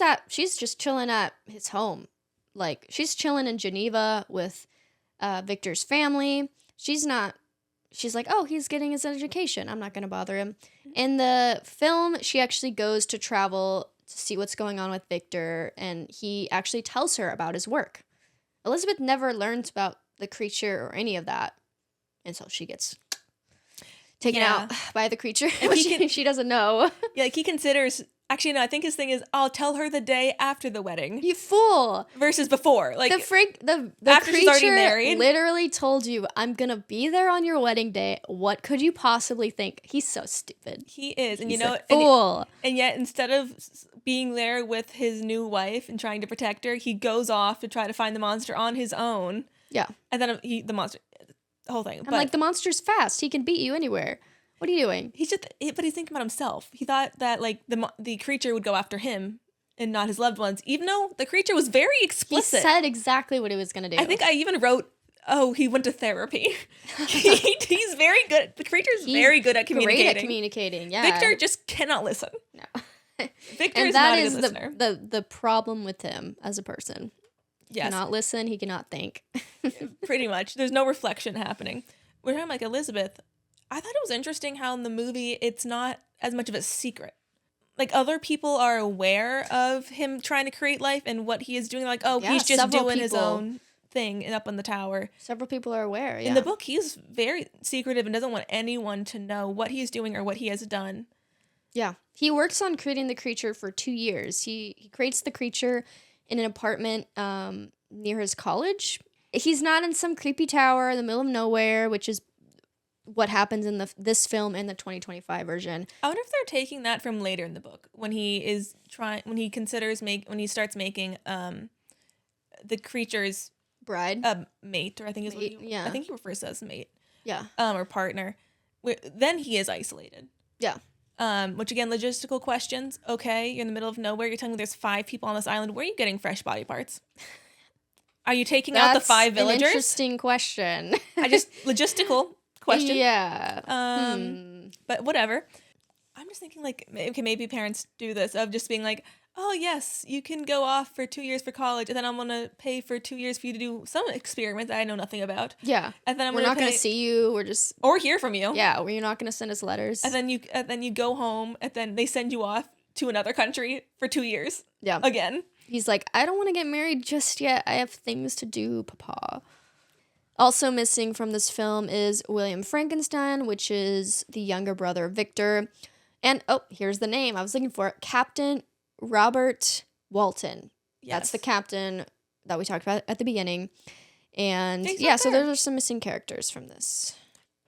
just chilling at his home. Like, she's chilling in Geneva with Victor's family. She's like, oh, he's getting his education. I'm not going to bother him. In the film, she actually goes to travel to see what's going on with Victor, and he actually tells her about his work. Elizabeth never learns about the creature or any of that until she gets taken out by the creature, which she doesn't know. Yeah, like he considers... Actually, no, I think his thing is, I'll tell her the day after the wedding. You fool! Versus before. Like the after creature she's already married. Literally told you, I'm going to be there on your wedding day. What could you possibly think? He's so stupid. He is. And He's you know, a fool. And yet, instead of being there with his new wife and trying to protect her, he goes off to try to find the monster on his own. Yeah. And then the monster, the whole thing. I'm like, the monster's fast. He can beat you anywhere. What are you doing? But he's thinking about himself. He thought that like the creature would go after him and not his loved ones, even though the creature was very explicit. He said exactly what he was going to do. I think I even wrote, oh, he went to therapy. He's very good. The creature's very good at communicating. Great at communicating, yeah. Victor just cannot listen. No. Victor And is that not a is good listener. the problem with him as a person. Yes. Cannot listen, he cannot think. Pretty much. There's no reflection happening. We're talking like Elizabeth. I thought it was interesting how in the movie it's not as much of a secret. Like other people are aware of him trying to create life and what he is doing. Like, oh, Yeah, he's just several doing his people. own thing and up on the tower. Several people are aware, yeah. In the book, he's very secretive and doesn't want anyone to know what he's doing or what he has done. Yeah. He works on creating the creature for 2 years. He creates the creature in an apartment near his college. He's not in some creepy tower in the middle of nowhere, which is what happens in this film and the 2025 version. I wonder if they're taking that from later in the book when he starts making the creature's Bride. mate, or I think is what I think he refers to as mate. Yeah. Or partner. Then he is isolated. Yeah. Which again, logistical questions. Okay, you're in the middle of nowhere. You're telling me there's 5 people on this island. Where are you getting fresh body parts? Are you taking out the 5 villagers? An interesting question. Logistical question. Yeah. But whatever. I'm just thinking like, okay, maybe parents do this of just being like, oh yes, you can go off for 2 years for college, and then I'm gonna pay for 2 years for you to do some experiment that I know nothing about. Yeah. And then we're not gonna see you. We're just or hear from you. Yeah. You're not gonna send us letters. And then you go home, and then they send you off to another country for 2 years. Yeah. Again. He's like, I don't want to get married just yet. I have things to do, Papa. Also missing from this film is William Frankenstein, which is the younger brother of Victor. And, here's the name I was looking for. Captain Robert Walton. Yes. That's the captain that we talked about at the beginning. And, so there are some missing characters from this.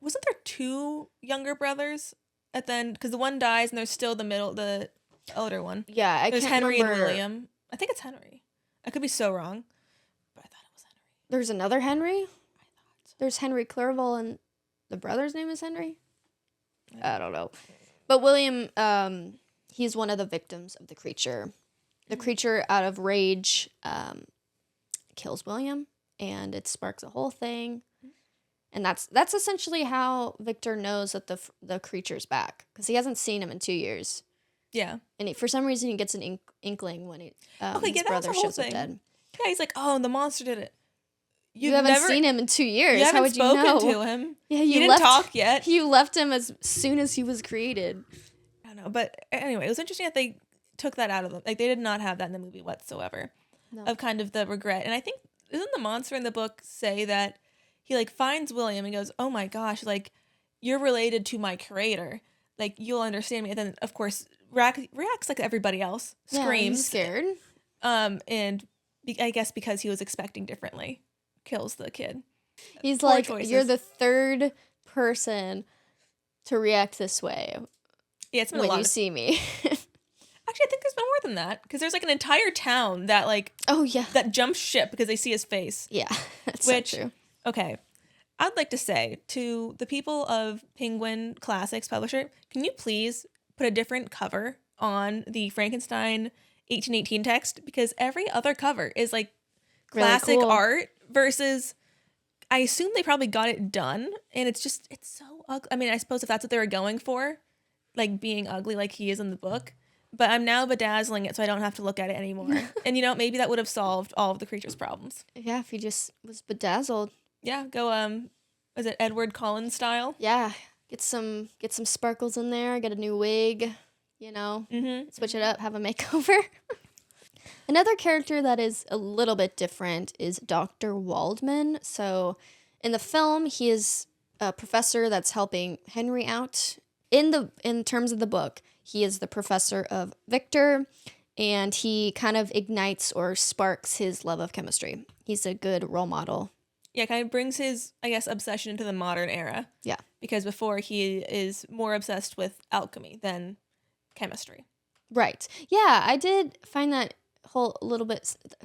Wasn't there 2 younger brothers at the end? Because the one dies, and there's still the older one. Yeah, there's can't Henry remember. and William. I think it's Henry. I could be so wrong, but I thought it was Henry. There's another Henry? I thought so. There's Henry Clerval, and the brother's name is Henry? I don't know. But William, he's one of the victims of the creature. The creature, out of rage, kills William, and it sparks a whole thing. And that's essentially how Victor knows that the creature's back, because he hasn't seen him in 2 years. Yeah. And for some reason, he gets an inkling when his that brother was the whole shows up thing. dead. Yeah, he's like, oh, the monster did it. You haven't seen him in 2 years. How would you know? You haven't spoken to him. Yeah, he didn't talk yet. You left him as soon as he was created. I don't know, but anyway, it was interesting that they took that out of them. Like, they did not have that in the movie whatsoever. No. Of kind of the regret. And I think, doesn't the monster in the book say that he, like, finds William and goes, oh my gosh, like, you're related to my creator. Like, you'll understand me. And then, of course, reacts like everybody else. Screams. He's scared. And I guess because he was expecting differently, kills the kid. He's Poor like, choices. You're the third person to react this way. Yeah, it's been when a lot you see me. Actually, I think there's been more than that, because there's like an entire town that that jumps ship because they see his face. Yeah, that's so true. Okay, I'd like to say to the people of Penguin Classics publisher, can you please put a different cover on the Frankenstein 1818 text, because every other cover is like classic really cool art versus, I assume they probably got it done, and it's so ugly. I mean, I suppose if that's what they were going for, like being ugly like he is in the book, but I'm now bedazzling it so I don't have to look at it anymore. And maybe that would have solved all of the creature's problems. Yeah, if he just was bedazzled. Yeah, go is it Edward Cullen style? Yeah, get some sparkles in there, get a new wig, switch it up, have a makeover. Another character that is a little bit different is Dr. Waldman. So in the film, he is a professor that's helping Henry out. In terms of the book, he is the professor of Victor, and he kind of ignites or sparks his love of chemistry. He's a good role model. Yeah, kind of brings his, I guess, obsession into the modern era. Yeah. Because before he is more obsessed with alchemy than chemistry. Right. Yeah, I did find that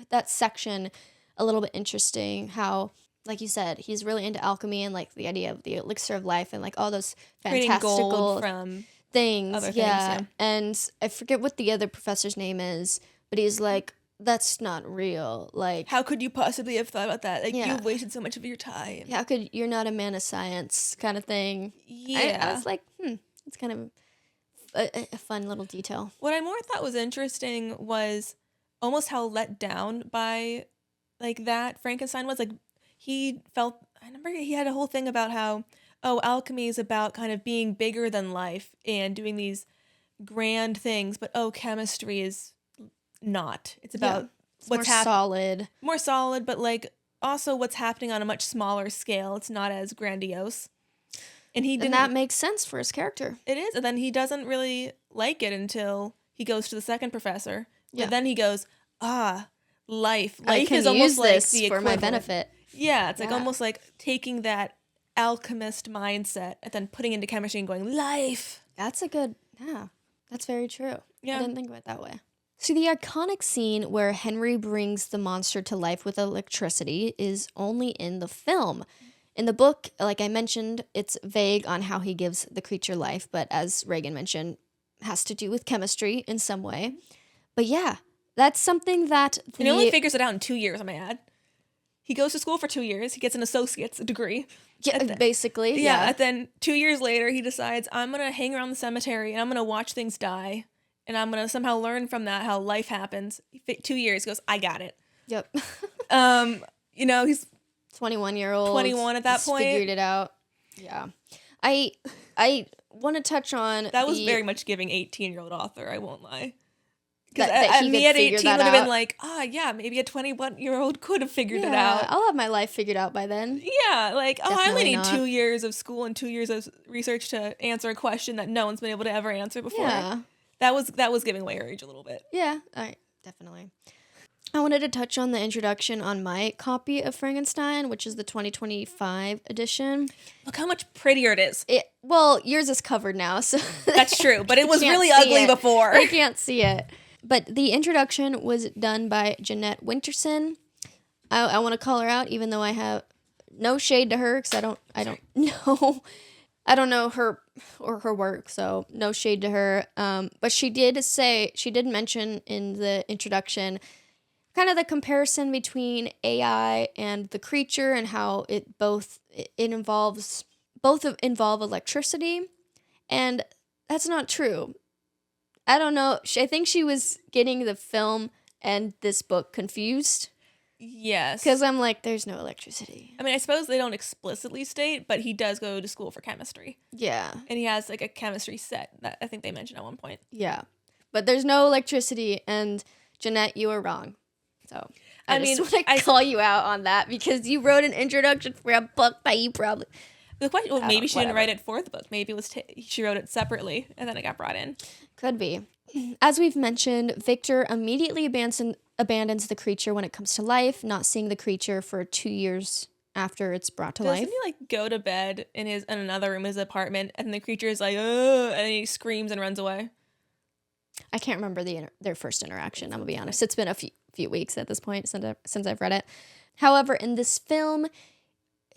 that section a little bit interesting, how, like you said, he's really into alchemy and like the idea of the elixir of life and like all those fantastical gold from things. Other things, yeah. And I forget what the other professor's name is, but he's like, that's not real. Like, how could you possibly have thought about that? Like, you've wasted so much of your time. How could you're not a man of science kind of thing? Yeah. I was like, it's kind of a fun little detail. What I more thought was interesting was almost how let down by like that Frankenstein was. Like he felt, I remember he had a whole thing about how, oh, alchemy is about kind of being bigger than life and doing these grand things, but oh, chemistry is not. It's about It's more solid. More solid, but like also what's happening on a much smaller scale. It's not as grandiose. And that makes sense for his character. It is. And then he doesn't really like it until he goes to the second professor. Yeah. But then he goes, life. Life I can is almost use like this the for equivalent. my benefit. Yeah, it's like almost like taking that alchemist mindset and then putting into chemistry and going, life. That's that's very true. Yeah. I didn't think of it that way. So the iconic scene where Henry brings the monster to life with electricity is only in the film. In the book, like I mentioned, it's vague on how he gives the creature life, but as Reagan mentioned, has to do with chemistry in some way. But yeah, that's something that And he only figures it out in 2 years, I may add. He goes to school for 2 years. He gets an associate's degree. Yeah, basically. Yeah. And then 2 years later, he decides, I'm going to hang around the cemetery and I'm going to watch things die. And I'm going to somehow learn from that how life happens. 2 years, he goes, I got it. Yep. He's 21-year-old. 21 at that point. Figured it out. Yeah. I want to touch on that was very much giving 18-year-old author, I won't lie. That he me at 18 would have been like, maybe a 21-year-old could have figured it out. I'll have my life figured out by then. Yeah, like, I only need not. 2 years of school and 2 years of research to answer a question that no one's been able to ever answer before. Yeah. That was giving away our age a little bit. Yeah, definitely. I wanted to touch on the introduction on my copy of Frankenstein, which is the 2025 edition. Look how much prettier it is. Well, yours is covered now, so that's true, but it was really ugly before. I can't see it. But the introduction was done by Jeanette Winterson. I want to call her out, even though I have no shade to her, because I don't know. I don't know her or her work, so no shade to her. But she did mention in the introduction kind of the comparison between AI and the creature and how it involve electricity, and that's not true. I don't know. I think she was getting the film and this book confused. Yes. Because I'm like, there's no electricity. I mean, I suppose they don't explicitly state, but he does go to school for chemistry. Yeah. And he has like a chemistry set that I think they mentioned at one point. Yeah. But there's no electricity, and Jeanette, you are wrong. So I just want to call you out on that because you wrote an introduction for a book that you probably... The question, maybe she didn't write it for the book. Maybe it was she wrote it separately and then it got brought in. Could be. As we've mentioned, Victor immediately abandons the creature when it comes to life, not seeing the creature for 2 years after it's brought to life. Doesn't he like go to bed in another room in his apartment and the creature is like, ugh, and he screams and runs away? I can't remember their first interaction. I'm gonna be honest. It's been a few weeks at this point since I've read it. However, in this film,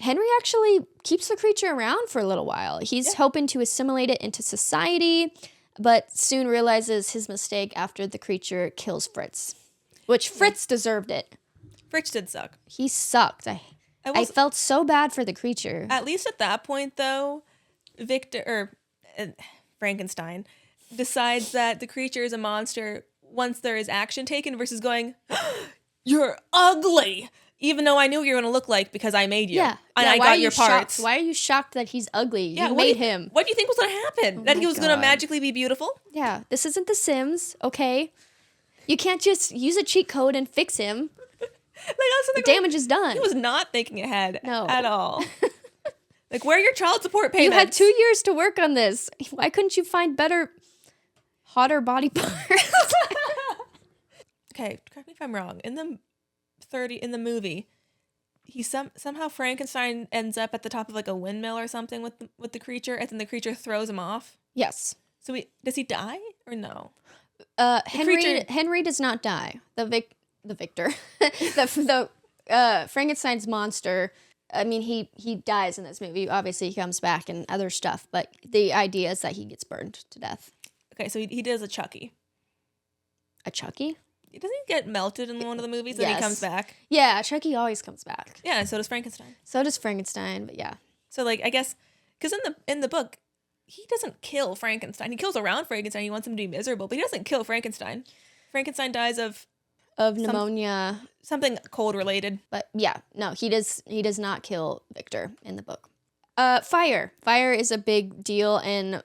Henry actually keeps the creature around for a little while. He's hoping to assimilate it into society, but soon realizes his mistake after the creature kills Fritz, which Fritz deserved it. Fritz did suck. He sucked. I felt so bad for the creature. At least at that point, though, Frankenstein decides that the creature is a monster once there is action taken versus going, you're ugly, even though I knew what you were going to look like because I made you. Yeah. And I got your parts. Shocked? Why are you shocked that he's ugly? Yeah, you made him. What do you think was going to happen? That he was going to magically be beautiful? Yeah. This isn't The Sims, okay? You can't just use a cheat code and fix him. The damage is done. He was not thinking ahead at all. Like, where are your child support payments? You had 2 years to work on this. Why couldn't you find better, hotter body parts? Okay, correct me if I'm wrong. In the movie, he somehow Frankenstein ends up at the top of like a windmill or something with the creature, and then the creature throws him off. Yes. So does he die or no? Henry does not die. The Victor, the Frankenstein's monster. I mean, he dies in this movie. Obviously, he comes back and other stuff, but the idea is that he gets burned to death. Okay, so he does a Chucky. A Chucky? Doesn't he get melted in one of the movies and he comes back? Yeah, Chucky always comes back. Yeah, and so does Frankenstein. So does Frankenstein, but yeah. So like I guess because in the book, he doesn't kill Frankenstein. He kills around Frankenstein. He wants him to be miserable, but he doesn't kill Frankenstein. Frankenstein dies of pneumonia, something cold related. but yeah, no, he does not kill Victor in the book. Fire is a big deal in,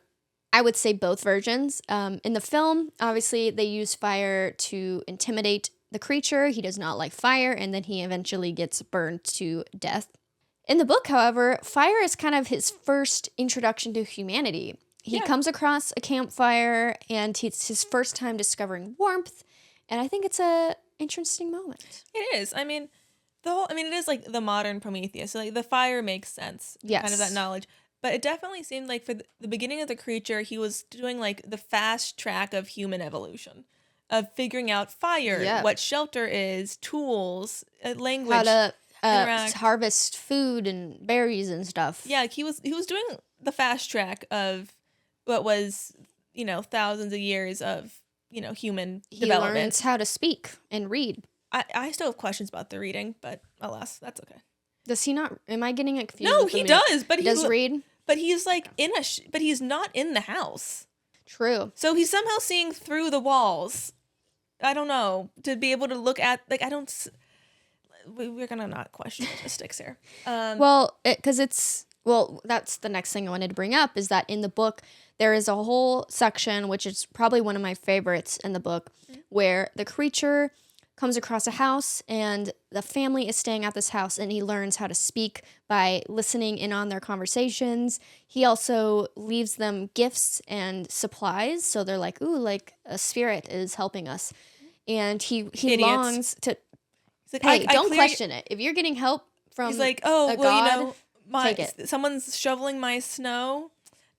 I would say, both versions. In the film, obviously they use fire to intimidate the creature. He does not like fire, and then he eventually gets burned to death. In the book, however, fire is kind of his first introduction to humanity. He comes across a campfire, and it's his first time discovering warmth, and I think it's a interesting moment. It is. I mean, it is like the modern Prometheus. So like the fire makes sense. Yes. Kind of that knowledge. But it definitely seemed like for the beginning of the creature, he was doing like the fast track of human evolution, of figuring out fire, what shelter is, tools, language, how to harvest food and berries and stuff. Yeah, he was doing the fast track of what was, thousands of years of, human development. He learns how to speak and read. I still have questions about the reading, but alas, that's okay. Does he not? Am I getting it confused? No, he does, but he does read. But he's like but he's not in the house. True. So he's somehow seeing through the walls. I don't know, to be able to look at, like, we're gonna not question logistics here. That's the next thing I wanted to bring up, is that in the book there is a whole section, which is probably one of my favorites in the book, where the creature comes across a house and the family is staying at this house, and he learns how to speak by listening in on their conversations. He also leaves them gifts and supplies, so they're like, ooh, like a spirit is helping us. And he longs to, like, hey, don't question it. If you're getting help from he's like, take it. Someone's shoveling my snow.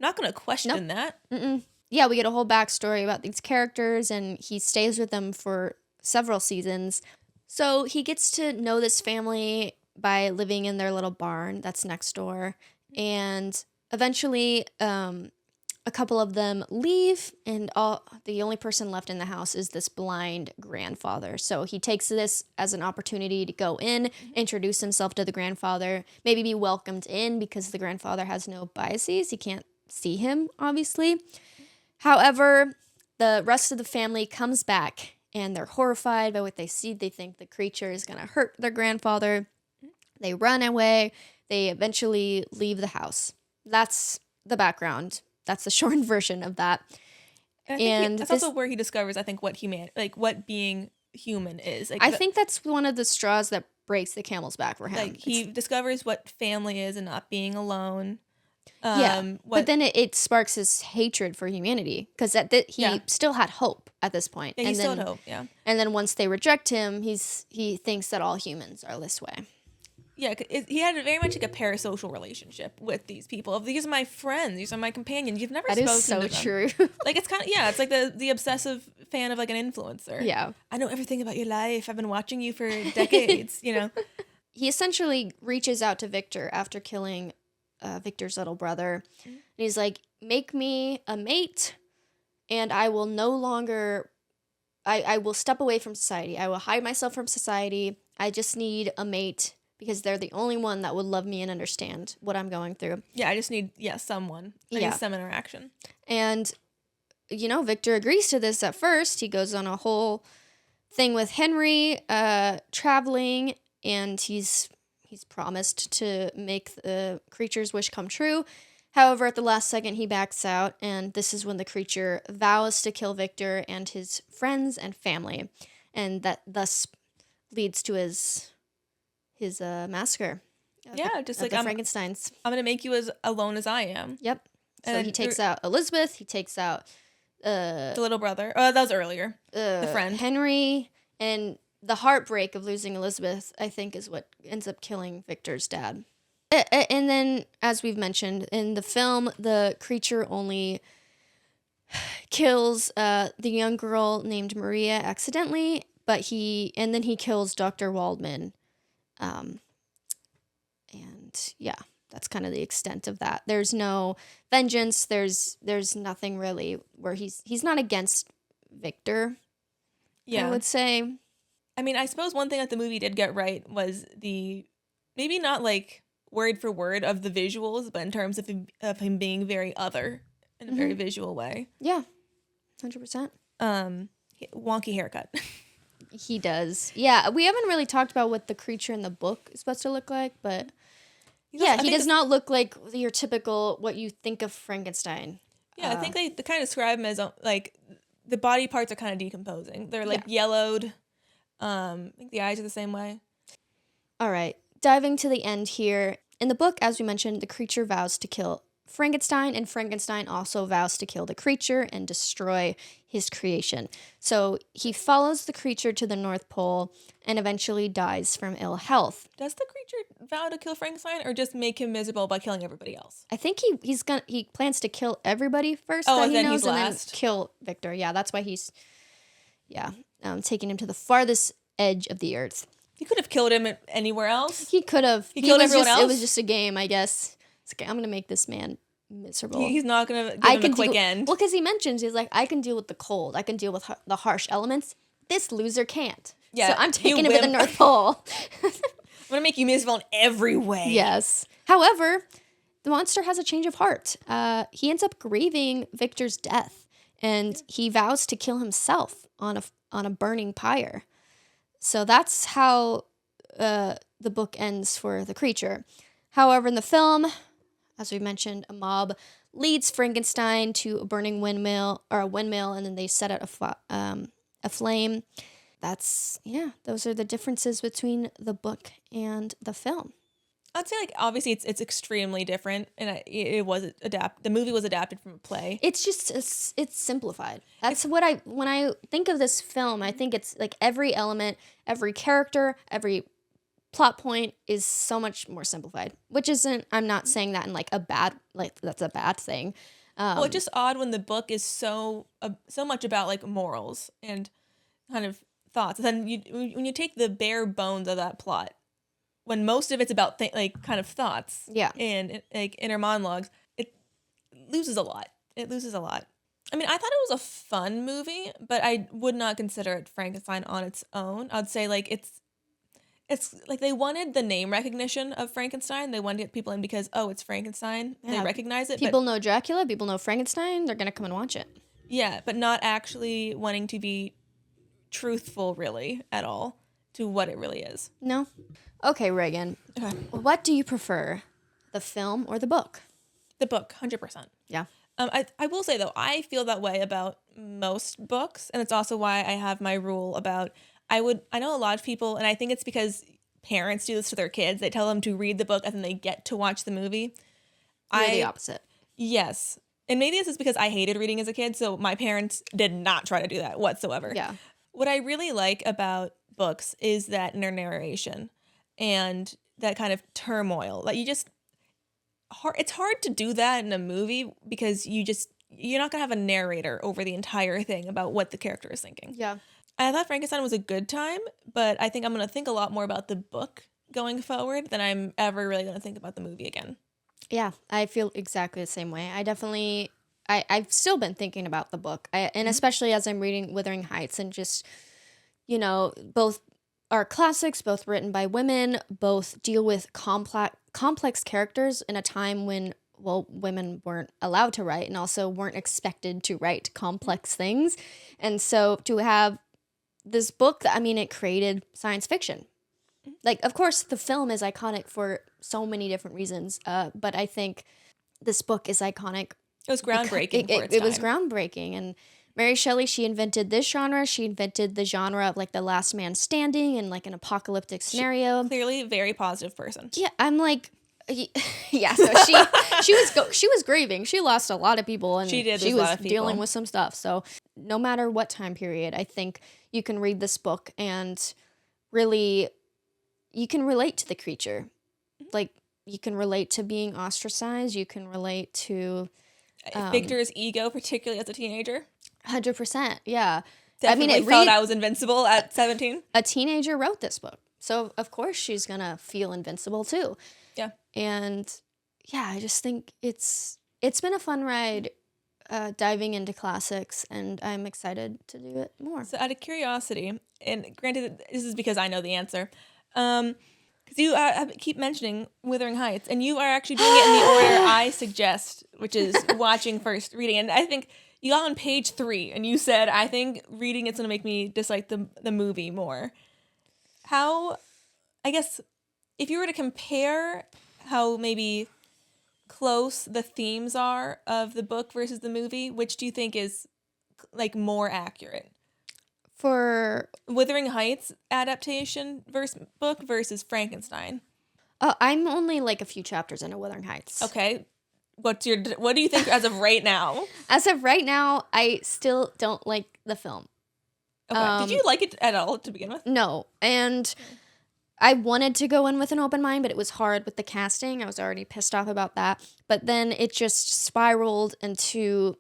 Not going to question that. Mm-mm. Yeah, we get a whole backstory about these characters, and he stays with them for several seasons. So he gets to know this family by living in their little barn that's next door. And eventually, a couple of them leave, and the only person left in the house is this blind grandfather. So he takes this as an opportunity to go in, introduce himself to the grandfather, maybe be welcomed in, because the grandfather has no biases. He can't see him, obviously. However, the rest of the family comes back, and they're horrified by what they see. They think the creature is going to hurt their grandfather. They run away. They eventually leave the house. That's the background. That's the shortened version of that. And that's also where he discovers, I think, what being human is. Like, I think that's one of the straws that breaks the camel's back for him. Like, he discovers what family is and not being alone. But then it sparks his hatred for humanity, because he still had hope at this point. Yeah, he still had hope, yeah. And then once they reject him, he thinks that all humans are this way. Yeah, he had very much like a parasocial relationship with these people. These are my friends. These are my companions. You've never spoken to them. That is so true. Like, it's kind of, it's like the obsessive fan of like an influencer. Yeah. I know everything about your life. I've been watching you for decades, He essentially reaches out to Victor after killing Victor's little brother. And he's like, make me a mate, and I will no longer, I will step away from society. I will hide myself from society. I just need a mate, because they're the only one that would love me and understand what I'm going through. Yeah, I just need, someone. I need some interaction. And, Victor agrees to this at first. He goes on a whole thing with Henry, traveling, and he's promised to make the creature's wish come true. However, at the last second, he backs out, and this is when the creature vows to kill Victor and his friends and family, and that thus leads to his massacre. Just like the Frankensteins. I'm gonna make you as alone as I am. Yep. So he takes out Elizabeth. He takes out the little brother. That was earlier. The friend Henry, and the heartbreak of losing Elizabeth, I think, is what ends up killing Victor's dad. And then, as we've mentioned, in the film, the creature only kills the young girl named Maria accidentally, and then he kills Dr. Waldman. That's kind of the extent of that. There's no vengeance. There's nothing really where he's not against Victor. I would say. I mean, I suppose one thing that the movie did get right was maybe not like word for word of the visuals, but in terms of him being very other in a very visual way. Yeah, 100%. Wonky haircut. He does. Yeah, we haven't really talked about what the creature in the book is supposed to look like, but he does not look like your typical what you think of Frankenstein. Yeah, I think they kind of describe him as like the body parts are kind of decomposing. They're like yellowed. I think the eyes are the same way. All right, diving to the end here. In the book, as we mentioned, the creature vows to kill Frankenstein, and Frankenstein also vows to kill the creature and destroy his creation. So he follows the creature to the North Pole and eventually dies from ill health. Does the creature vow to kill Frankenstein or just make him miserable by killing everybody else? I think he plans to kill everybody first that he knows and then kill Victor. Yeah, that's why he's taking him to the farthest edge of the earth. He could have killed him anywhere else. He could have. He killed everyone else? It was just a game, I guess. It's okay, I'm going to make this man miserable. He's not going to give him a quick end. Well, because he mentions, he's like, I can deal with the cold. I can deal with the harsh elements. This loser can't. Yeah, so I'm taking him to the North Pole. I'm going to make you miserable in every way. Yes. However, the monster has a change of heart. He ends up grieving Victor's death, and he vows to kill himself on a burning pyre. So that's how the book ends for the creature. However, in the film, as we mentioned, a mob leads Frankenstein to a burning windmill, and then they set out a flame. Those are the differences between the book and the film. I'd say, like, obviously it's extremely different, and it was the movie was adapted from a play. It's just it's simplified. That's when I think of this film, I think it's like every element, every character, every plot point is so much more simplified. Which isn't. I'm not saying that in like that's a bad thing. Well, it's just odd when the book is so much about like morals and kind of thoughts. And then when you take the bare bones of that plot, when most of it's about kind of thoughts, and like inner monologues, it loses a lot. I mean, I thought it was a fun movie, but I would not consider it Frankenstein on its own. I'd say like it's like they wanted the name recognition of Frankenstein. They wanted to get people in because it's Frankenstein. Yeah. They recognize it. People know Dracula. People know Frankenstein. They're gonna come and watch it. Yeah, but not actually wanting to be truthful really at all to what it really is. No. Okay, Reagan. Okay. What do you prefer, the film or the book? The book, 100%. Yeah. I will say, though, I feel that way about most books, and it's also why I have my rule about, I know a lot of people, and I think it's because parents do this to their kids. They tell them to read the book, and then they get to watch the movie. You're the opposite. Yes. And maybe this is because I hated reading as a kid, so my parents did not try to do that whatsoever. Yeah. What I really like about books is that inner narration and that kind of turmoil. Like it's hard to do that in a movie because you're not gonna have a narrator over the entire thing about what the character is thinking. Yeah. I thought Frankenstein was a good time, but I think I'm gonna think a lot more about the book going forward than I'm ever really gonna think about the movie again. Yeah, I feel exactly the same way. I've still been thinking about the book, and especially as I'm reading Wuthering Heights, and just, both are classics, both written by women, both deal with complex characters in a time when, women weren't allowed to write and also weren't expected to write complex things. And so to have this book, it created science fiction. Like, of course, the film is iconic for so many different reasons, but I think this book is iconic. It was groundbreaking for its time. It was groundbreaking, and Mary Shelley, she invented this genre. She invented the genre of like the last man standing and like an apocalyptic scenario. Clearly a very positive person. Yeah, I'm like, yeah. So she was grieving. She lost a lot of people, and she was dealing with some stuff. So no matter what time period, I think you can read this book and really you can relate to the creature. Like, you can relate to being ostracized. You can relate to Victor's ego, particularly as a teenager. 100%, yeah. Definitely felt I was invincible at 17. A teenager wrote this book, so of course she's gonna feel invincible too. Yeah. And yeah, I just think it's been a fun ride diving into classics, and I'm excited to do it more. So out of curiosity, and granted this is because I know the answer, Because you keep mentioning Wuthering Heights, and you are actually doing it in the order I suggest, which is watching first, reading. And I think you got on page 3, and you said, I think reading it's going to make me dislike the movie more. How, I guess, if you were to compare how maybe close the themes are of the book versus the movie, which do you think is like more accurate? For Wuthering Heights adaptation book versus Frankenstein. I'm only like a few chapters into Wuthering Heights. Okay. What do you think as of right now? As of right now, I still don't like the film. Okay. Did you like it at all to begin with? No. And I wanted to go in with an open mind, but it was hard with the casting. I was already pissed off about that. But then it just spiraled into,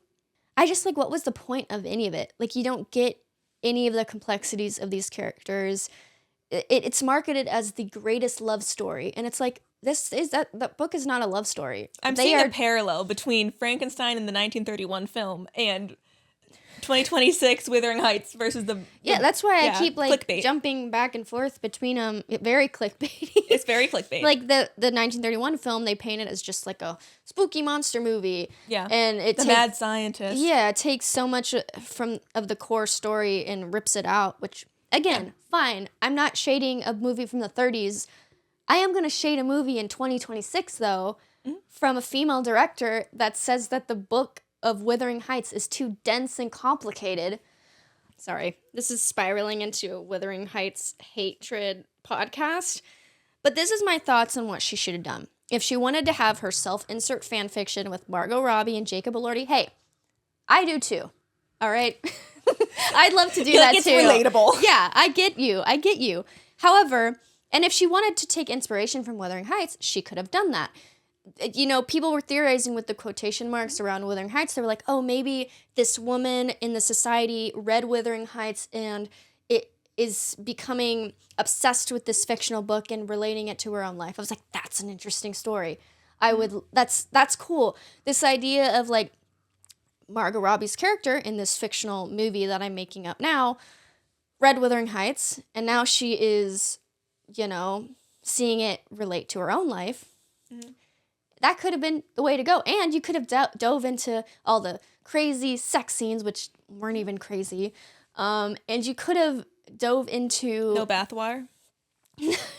I just like, what was the point of any of it? Like, you don't get any of the complexities of these characters. It's marketed as the greatest love story. And it's like, the book is not a love story. I'm seeing a parallel between Frankenstein and the 1931 film and 2026 Wuthering Heights versus the that's why I keep like clickbait. Jumping back and forth between them. Very clickbaity. It's very clickbait. Like the 1931 film, they paint it as just like a spooky monster movie. Yeah, and the mad scientist. Yeah, it takes so much of the core story and rips it out. Which again, fine. I'm not shading a movie from the 30s. I am gonna shade a movie in 2026 though, from a female director that says that the book of Wuthering Heights is too dense and complicated. Sorry, this is spiraling into a Wuthering Heights hatred podcast. But this is my thoughts on what she should have done. If she wanted to have her self-insert fan fiction with Margot Robbie and Jacob Elordi, hey, I do too. All right? I'd love to do that it's too. Relatable. Yeah, I get you. However, and if she wanted to take inspiration from Wuthering Heights, she could have done that. You know, people were theorizing with the quotation marks around Wuthering Heights. They were like, oh, maybe this woman in the society read Wuthering Heights and it is becoming obsessed with this fictional book and relating it to her own life. I was like, that's an interesting story. That's cool. This idea of like Margot Robbie's character in this fictional movie that I'm making up now read Wuthering Heights, and now she is, you know, seeing it relate to her own life. Mm-hmm. That could have been the way to go. And you could have dove into all the crazy sex scenes, which weren't even crazy. And you could have dove into... No bathwater?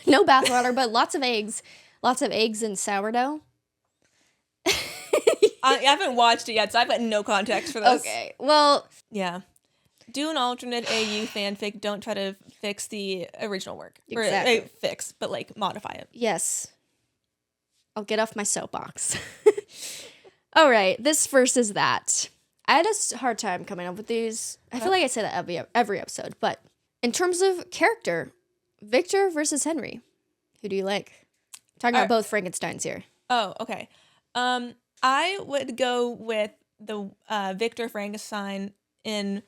No bathwater, but lots of eggs. Lots of eggs and sourdough. I haven't watched it yet, so I've got no context for this. Okay, well... Yeah. Do an alternate AU fanfic. Don't try to fix the original work. Exactly. Or fix, but like modify it. Yes. I'll get off my soapbox. All right, this versus that. I had a hard time coming up with these. I feel like I say that every episode, but in terms of character, Victor versus Henry. Who do you like? Talking about both Frankensteins here. Oh, okay. I would go with the Victor Frankenstein in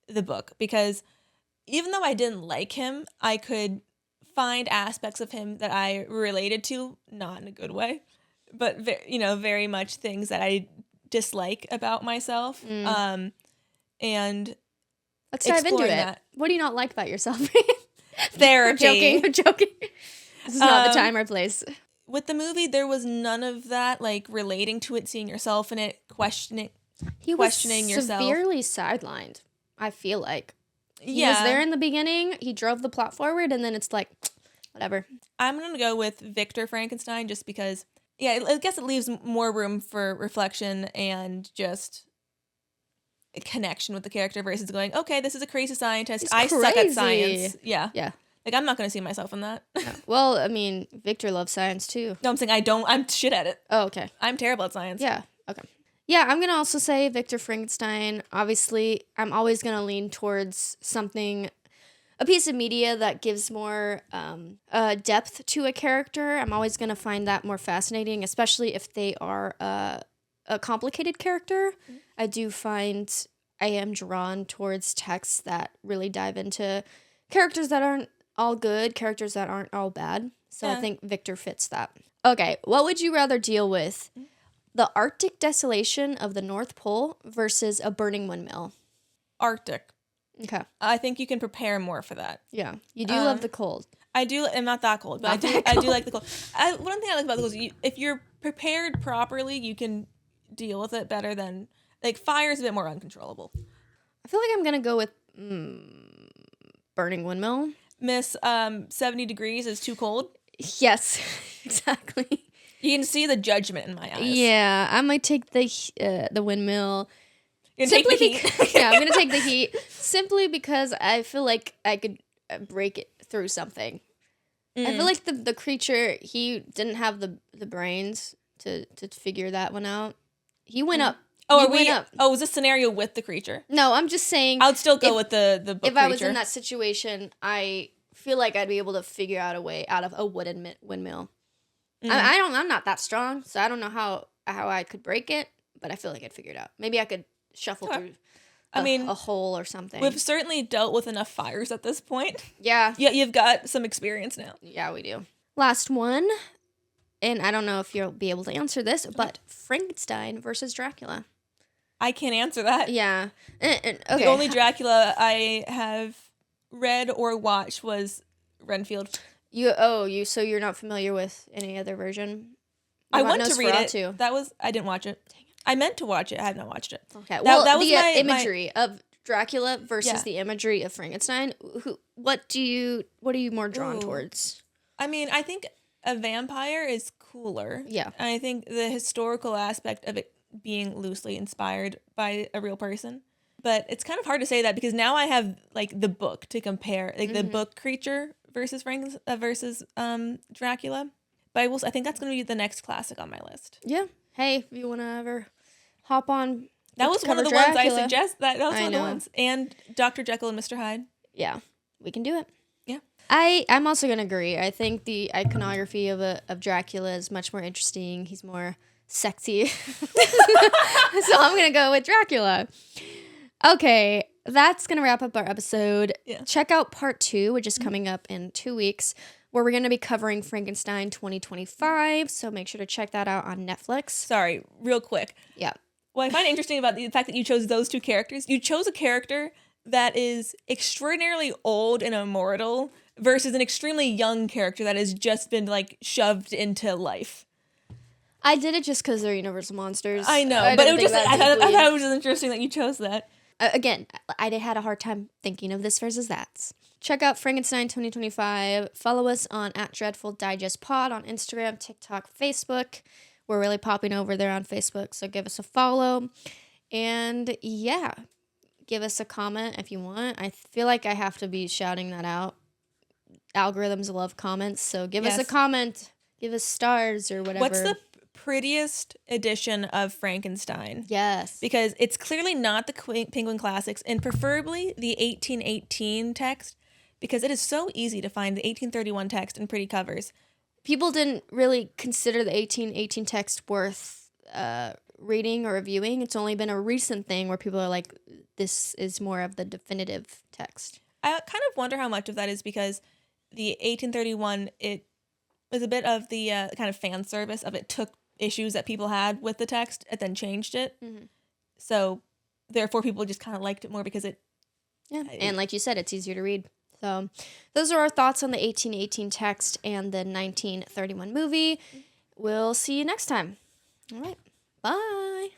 the book because even though I didn't like him, I could find aspects of him that I related to, not in a good way, but very much things that I dislike about myself. And let's dive into it. That. What do you not like about yourself? Therapy. I'm joking. This is not the time or place. With the movie, there was none of that, like relating to it, seeing yourself in it, questioning yourself. Severely sidelined, I feel like. He was there in the beginning, he drove the plot forward, and then it's like, whatever. I'm going to go with Victor Frankenstein just because, I guess it leaves more room for reflection and just a connection with the character versus going, okay, this is a crazy scientist. I suck at science. Yeah. Yeah. Like, I'm not going to see myself in that. No. Well, I mean, Victor loves science, too. No, I'm saying I'm shit at it. Oh, okay. I'm terrible at science. Yeah, okay. Yeah, I'm going to also say Victor Frankenstein. Obviously, I'm always going to lean towards something, a piece of media that gives more depth to a character. I'm always going to find that more fascinating, especially if they are a complicated character. Mm-hmm. I do find I am drawn towards texts that really dive into characters that aren't all good, characters that aren't all bad. So I think Victor fits that. Okay, what would you rather deal with? The Arctic desolation of the North Pole versus a burning windmill? Arctic. Okay. I think you can prepare more for that. Yeah. You do love the cold. I'm not that cold, but I do like the cold. One thing I like about the cold is if you're prepared properly, you can deal with it better than, like, fire is a bit more uncontrollable. I feel like I'm gonna go with burning windmill. Miss 70 degrees is too cold. Yes, exactly. You can see the judgment in my eyes. Yeah, I might take the windmill. You're gonna take the heat. Yeah, I'm gonna take the heat simply because I feel like I could break it through something. I feel like the creature, he didn't have the brains to figure that one out. He went up. Oh, was this scenario with the creature? No, I'm just saying. I would still go with the book if creature. I was in that situation, I feel like I'd be able to figure out a way out of a wooden windmill. I'm not that strong, so I don't know how I could break it, but I feel like I'd figure it out. Maybe I could shuffle through a hole or something. We've certainly dealt with enough fires at this point. Yeah. Yeah, you've got some experience now. Yeah, we do. Last one, and I don't know if you'll be able to answer this, but Frankenstein versus Dracula. I can't answer that. Yeah. Okay. The only Dracula I have read or watched was Renfield. So you're not familiar with any other version? I want to read it. I didn't watch it. I meant to watch it. I have not watched it. Okay. Well, that was the imagery of Dracula versus the imagery of Frankenstein. What are you more drawn towards? I mean, I think a vampire is cooler. Yeah. And I think the historical aspect of it being loosely inspired by a real person. But it's kind of hard to say that because now I have, like, the book to compare, like the book creature versus Dracula. But I think that's going to be the next classic on my list. Yeah. Hey, if you want to ever hop on. That was one of the ones I suggest. That was one of the ones. And Dr. Jekyll and Mr. Hyde. Yeah, we can do it. Yeah. I'm also going to agree. I think the iconography of Dracula is much more interesting. He's more sexy. So I'm going to go with Dracula. Okay, that's going to wrap up our episode. Yeah. Check out part 2, which is coming up in 2 weeks, where we're going to be covering Frankenstein 2025. So make sure to check that out on Netflix. Sorry, real quick. Yeah. What I find interesting about the fact that you chose those two characters, you chose a character that is extraordinarily old and immortal versus an extremely young character that has just been, like, shoved into life. I did it just because they're Universal monsters. I know, but I thought it was interesting that you chose that. Again, I had a hard time thinking of this versus that. Check out Frankenstein 2025. Follow us on @DreadfulDigestPod on Instagram, TikTok, Facebook. We're really popping over there on Facebook, so give us a follow. And yeah, give us a comment if you want. I feel like I have to be shouting that out. Algorithms love comments, so give us a comment. Give us stars or whatever. What's the prettiest edition of Frankenstein? Yes. Because it's clearly not the Penguin Classics, and preferably the 1818 text, because it is so easy to find the 1831 text in pretty covers. People didn't really consider the 1818 text worth reading or reviewing. It's only been a recent thing where people are like, this is more of the definitive text. I kind of wonder how much of that is because the 1831, it was a bit of the kind of fan service of it took issues that people had with the text and then changed it. Mm-hmm. So therefore people just kind of liked it more because it... Yeah, and like you said, it's easier to read. So those are our thoughts on the 1818 text and the 1931 movie. We'll see you next time. All right. Bye.